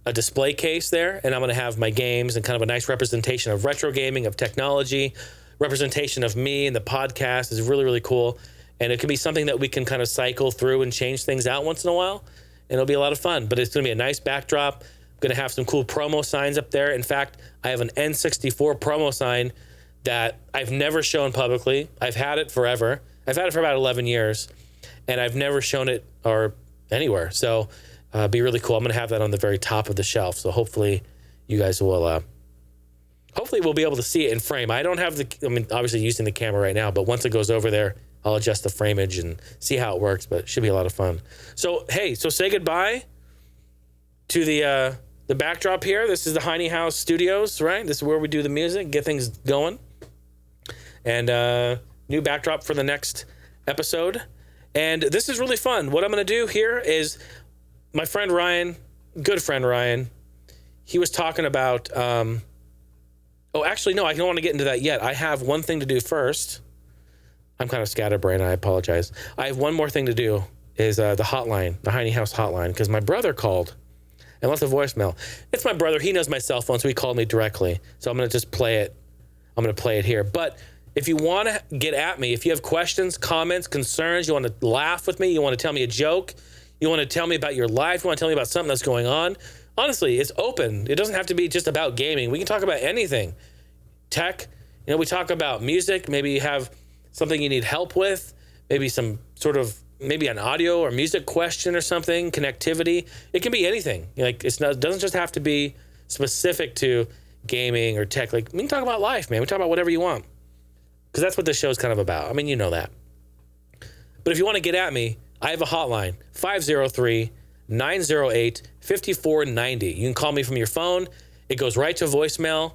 a display case there, and I'm going to have my games and kind of a nice representation of retro gaming, of technology, representation of me, and the podcast is really, really cool. And it could be something that we can kind of cycle through and change things out once in a while, and it'll be a lot of fun. But it's going to be a nice backdrop. I'm going to have some cool promo signs up there. In fact, I have an N64 promo sign that I've never shown publicly. I've had it forever. I've had it for about 11 years, and I've never shown it or anywhere. So be really cool. I'm going to have that on the very top of the shelf. So hopefully you guys will, hopefully we'll be able to see it in frame. I don't have obviously using the camera right now, but once it goes over there, I'll adjust the frameage and see how it works, but it should be a lot of fun. So, hey, so say goodbye to the backdrop here. This is the Heine House Studios, right? This is where we do the music, get things going. And new backdrop for the next episode. And this is really fun. What I'm going to do here is my friend Ryan, good friend Ryan, he was talking about, oh, actually, no, I don't want to get into that yet. I have one thing to do first. I'm kind of scatterbrained. I apologize. I have one more thing to do is the hotline, the Heine House hotline, because my brother called and left a voicemail. It's my brother. He knows my cell phone, so he called me directly. So I'm going to just play it. I'm going to play it here. But if you want to get at me, if you have questions, comments, concerns, you want to laugh with me, you want to tell me a joke, you want to tell me about your life, you want to tell me about something that's going on, honestly, it's open. It doesn't have to be just about gaming. We can talk about anything. Tech, we talk about music. Maybe you have something you need help with, maybe some sort of, maybe an audio or music question or something, connectivity. It can be anything. It doesn't just have to be specific to gaming or tech. Like, we can talk about life, man. We talk about whatever you want, because that's what this show is kind of about. I mean, you know that. But if you want to get at me, I have a hotline, 503-908-5490. You can call me from your phone. It goes right to voicemail,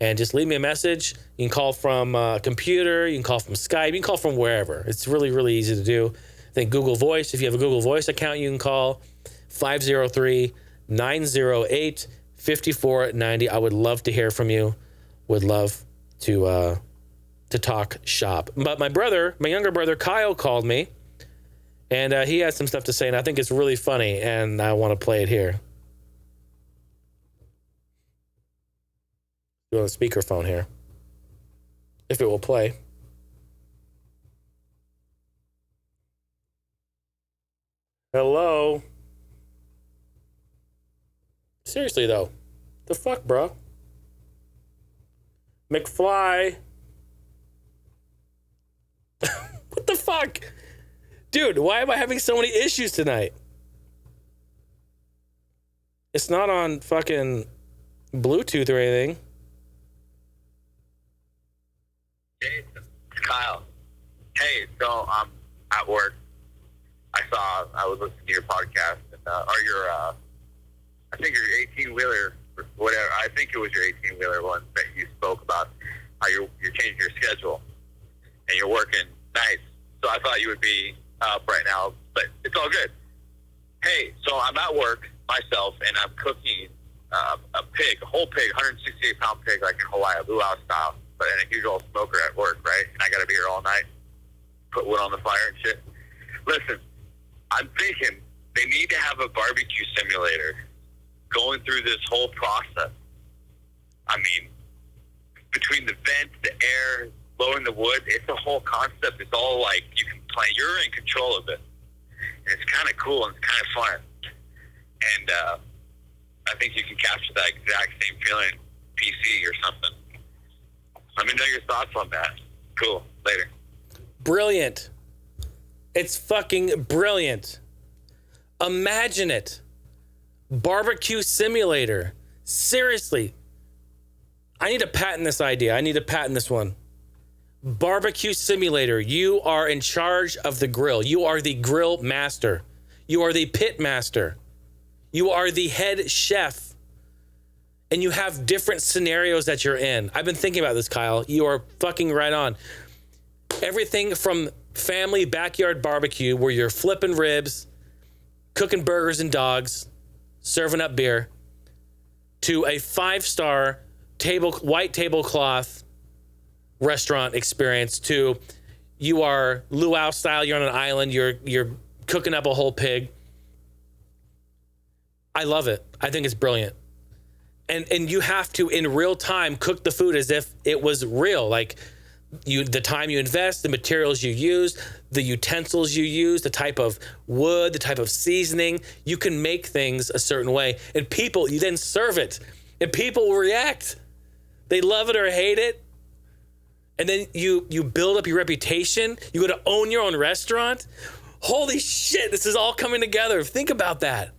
and just leave me a message. You can call from a computer. You can call from Skype. You can call from wherever. It's really, really easy to do. I think Google Voice, if you have a Google Voice account, you can call 503-908-5490. I would love to hear from you. Would love to talk shop. But my younger brother, Kyle, called me, and he has some stuff to say, and I think it's really funny, and I want to play it here. Do on a speakerphone here, if it will play. Hello? Seriously, though. The fuck, bro? McFly? What the fuck? Dude, why am I having so many issues tonight? It's not on fucking Bluetooth or anything. Jason, it's Kyle. Hey, so I'm at work. I was listening to your podcast, and, or your, I think your 18-wheeler, or whatever. I think it was your 18-wheeler one that you spoke about how you're changing your schedule and you're working nights. So I thought you would be up right now, but it's all good. Hey, so I'm at work myself, and I'm cooking a whole pig, 168-pound pig, like in Hawaii, luau style, but in a huge old smoker at work, right? And I got to be here all night, put wood on the fire and shit. Listen, I'm thinking they need to have a barbecue simulator going through this whole process. I mean, between the vents, the air, blowing the wood. It's a whole concept. It's all like you can play. You're in control of it, and it's kind of cool and it's kind of fun. And I think you can capture that exact same feeling PC or something. Let me know your thoughts on that. Cool. Later. Brilliant. It's fucking brilliant. Imagine it. Bbq Simulator. Seriously. I need to patent this idea. I need to patent this one. Bbq Simulator. You are in charge of the grill. You are the grill master. You are the pit master. You are the head chef. And you have different scenarios that you're in. I've been thinking about this, Kyle. You are fucking right on. Everything from family backyard barbecue where you're flipping ribs, cooking burgers and dogs, serving up beer, to a 5-star white tablecloth restaurant experience, to you are luau style, you're on an island, you're cooking up a whole pig. I love it. I think it's brilliant. And you have to, in real time, cook the food as if it was real. Like, the time you invest, the materials you use, the utensils you use, the type of wood, the type of seasoning. You can make things a certain way. And you then serve it. And people will react. They love it or hate it. And then you build up your reputation. You go to own your own restaurant. Holy shit, this is all coming together. Think about that.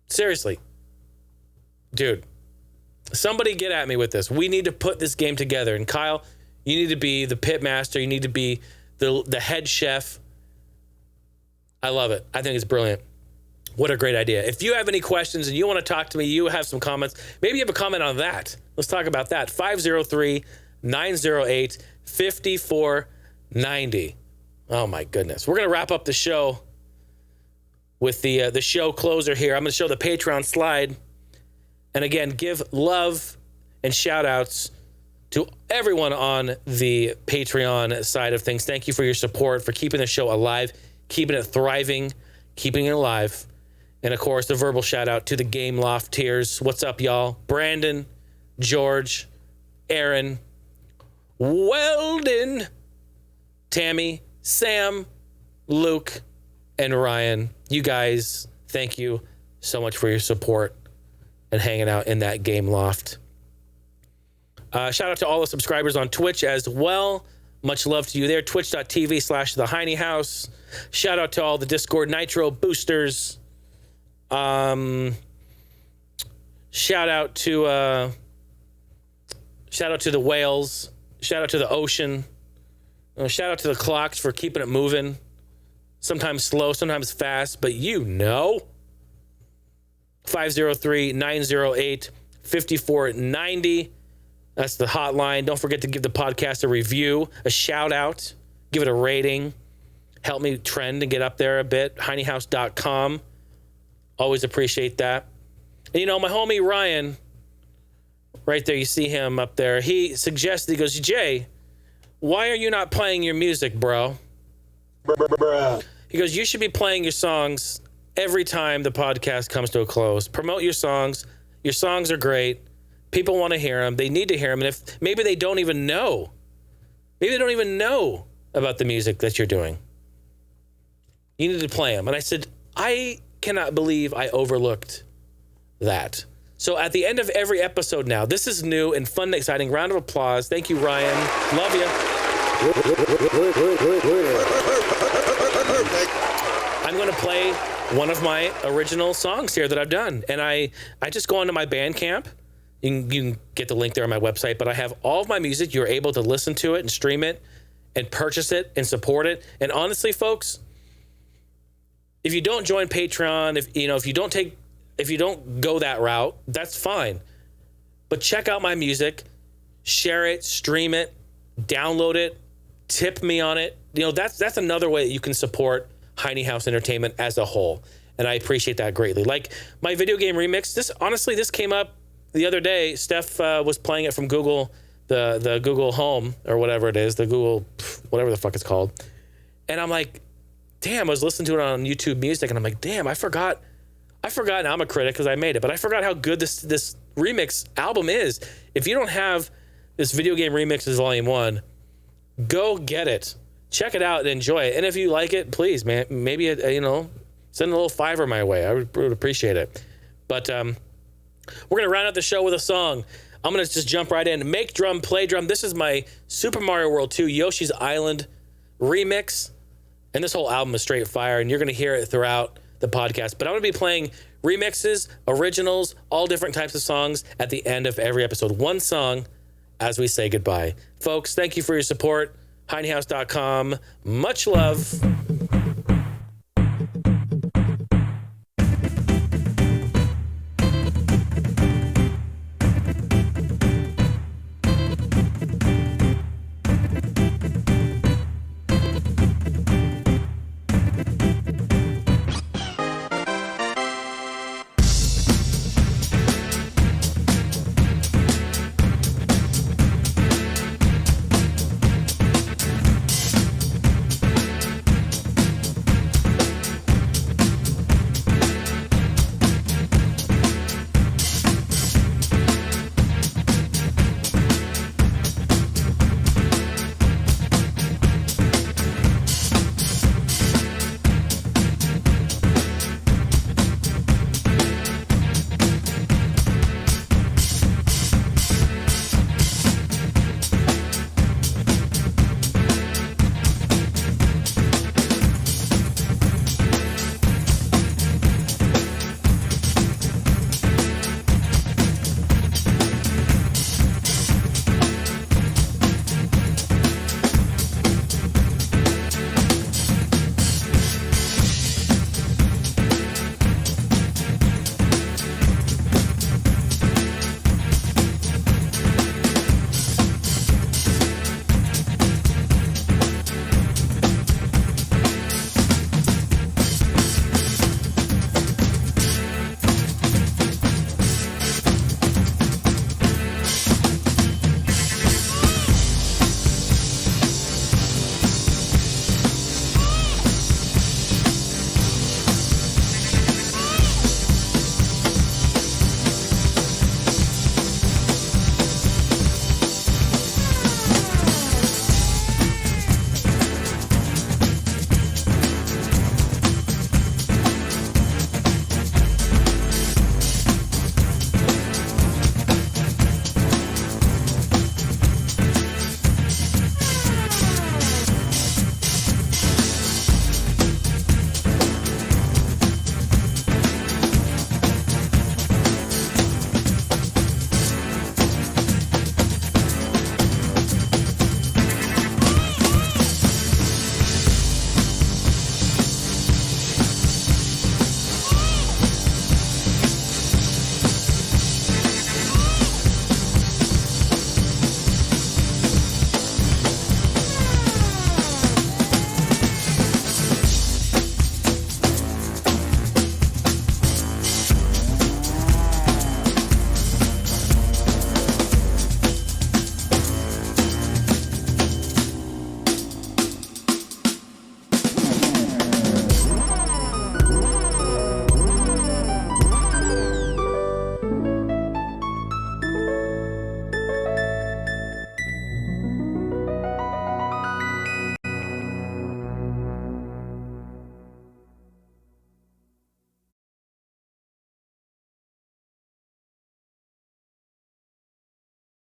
Seriously. Dude, somebody get at me with this. We need to put this game together. And Kyle, you need to be the pit master. You need to be the head chef. I love it. I think it's brilliant. What a great idea. If you have any questions and you want to talk to me, you have some comments, maybe you have a comment on that. Let's talk about that. 503-908-5490. Oh, my goodness. We're going to wrap up the show with the show closer here. I'm going to show the Patreon slide. And again, give love and shout outs to everyone on the Patreon side of things. Thank you for your support, for keeping the show alive, keeping it thriving, keeping it alive. And of course, the verbal shout out to the Game Loft tiers. What's up, y'all? Brandon, George, Erin, Weldon, Tammy, Sam, Luke, and Ryan. You guys, thank you so much for your support and hanging out in that Game Loft. Shout out to all the subscribers on Twitch as well. Much love to you there. Twitch.tv/The Heine House. Shout out to all the Discord Nitro boosters. Shout out to the whales. Shout out to the ocean. Shout out to the clocks for keeping it moving. Sometimes slow, sometimes fast, but you know. 503-908-5490. That's the hotline. Don't forget to give the podcast a review, a shout out, give it a rating. Help me trend and get up there a bit. HeineHouse.com. Always appreciate that. And my homie Ryan, right there, you see him up there. He suggested, he goes, Jay, why are you not playing your music, bro? He goes, you should be playing your songs every time the podcast comes to a close. Promote your songs. Your songs are great. People want to hear them. They need to hear them. And if maybe they don't even know. Maybe they don't even know about the music that you're doing. You need to play them. And I said, I cannot believe I overlooked that. So at the end of every episode now, this is new and fun and exciting. Round of applause. Thank you, Ryan. Love you. I'm going to play one of my original songs here that I've done. And I just go onto my Bandcamp. You can get the link there on my website. But I have all of my music. You're able to listen to it and stream it and purchase it and support it. And honestly, folks, if you don't join Patreon, if you don't go that route, that's fine. But check out my music, share it, stream it, download it, tip me on it. That's another way that you can support Heine House Entertainment as a whole. And I appreciate that greatly. Like my video game remix, this came up the other day. Steph was playing it from Google, the Google Home or whatever it is, the Google, whatever the fuck it's called. And I'm like, damn, I was listening to it on YouTube Music and I'm like, damn, I forgot. And I'm a critic because I made it, but I forgot how good this remix album is. If you don't have this Video Game Remixes Volume 1. Go get it. Check it out and enjoy it. And if you like it, please, man, maybe, send a little $5 my way. I would appreciate it. But we're going to round out the show with a song. I'm going to just jump right in. Make Drum, Play Drum. This is my Super Mario World 2 Yoshi's Island remix. And this whole album is straight fire, and you're going to hear it throughout the podcast. But I'm going to be playing remixes, originals, all different types of songs at the end of every episode. One song as we say goodbye. Folks, thank you for your support. HeineHouse.com. Much love.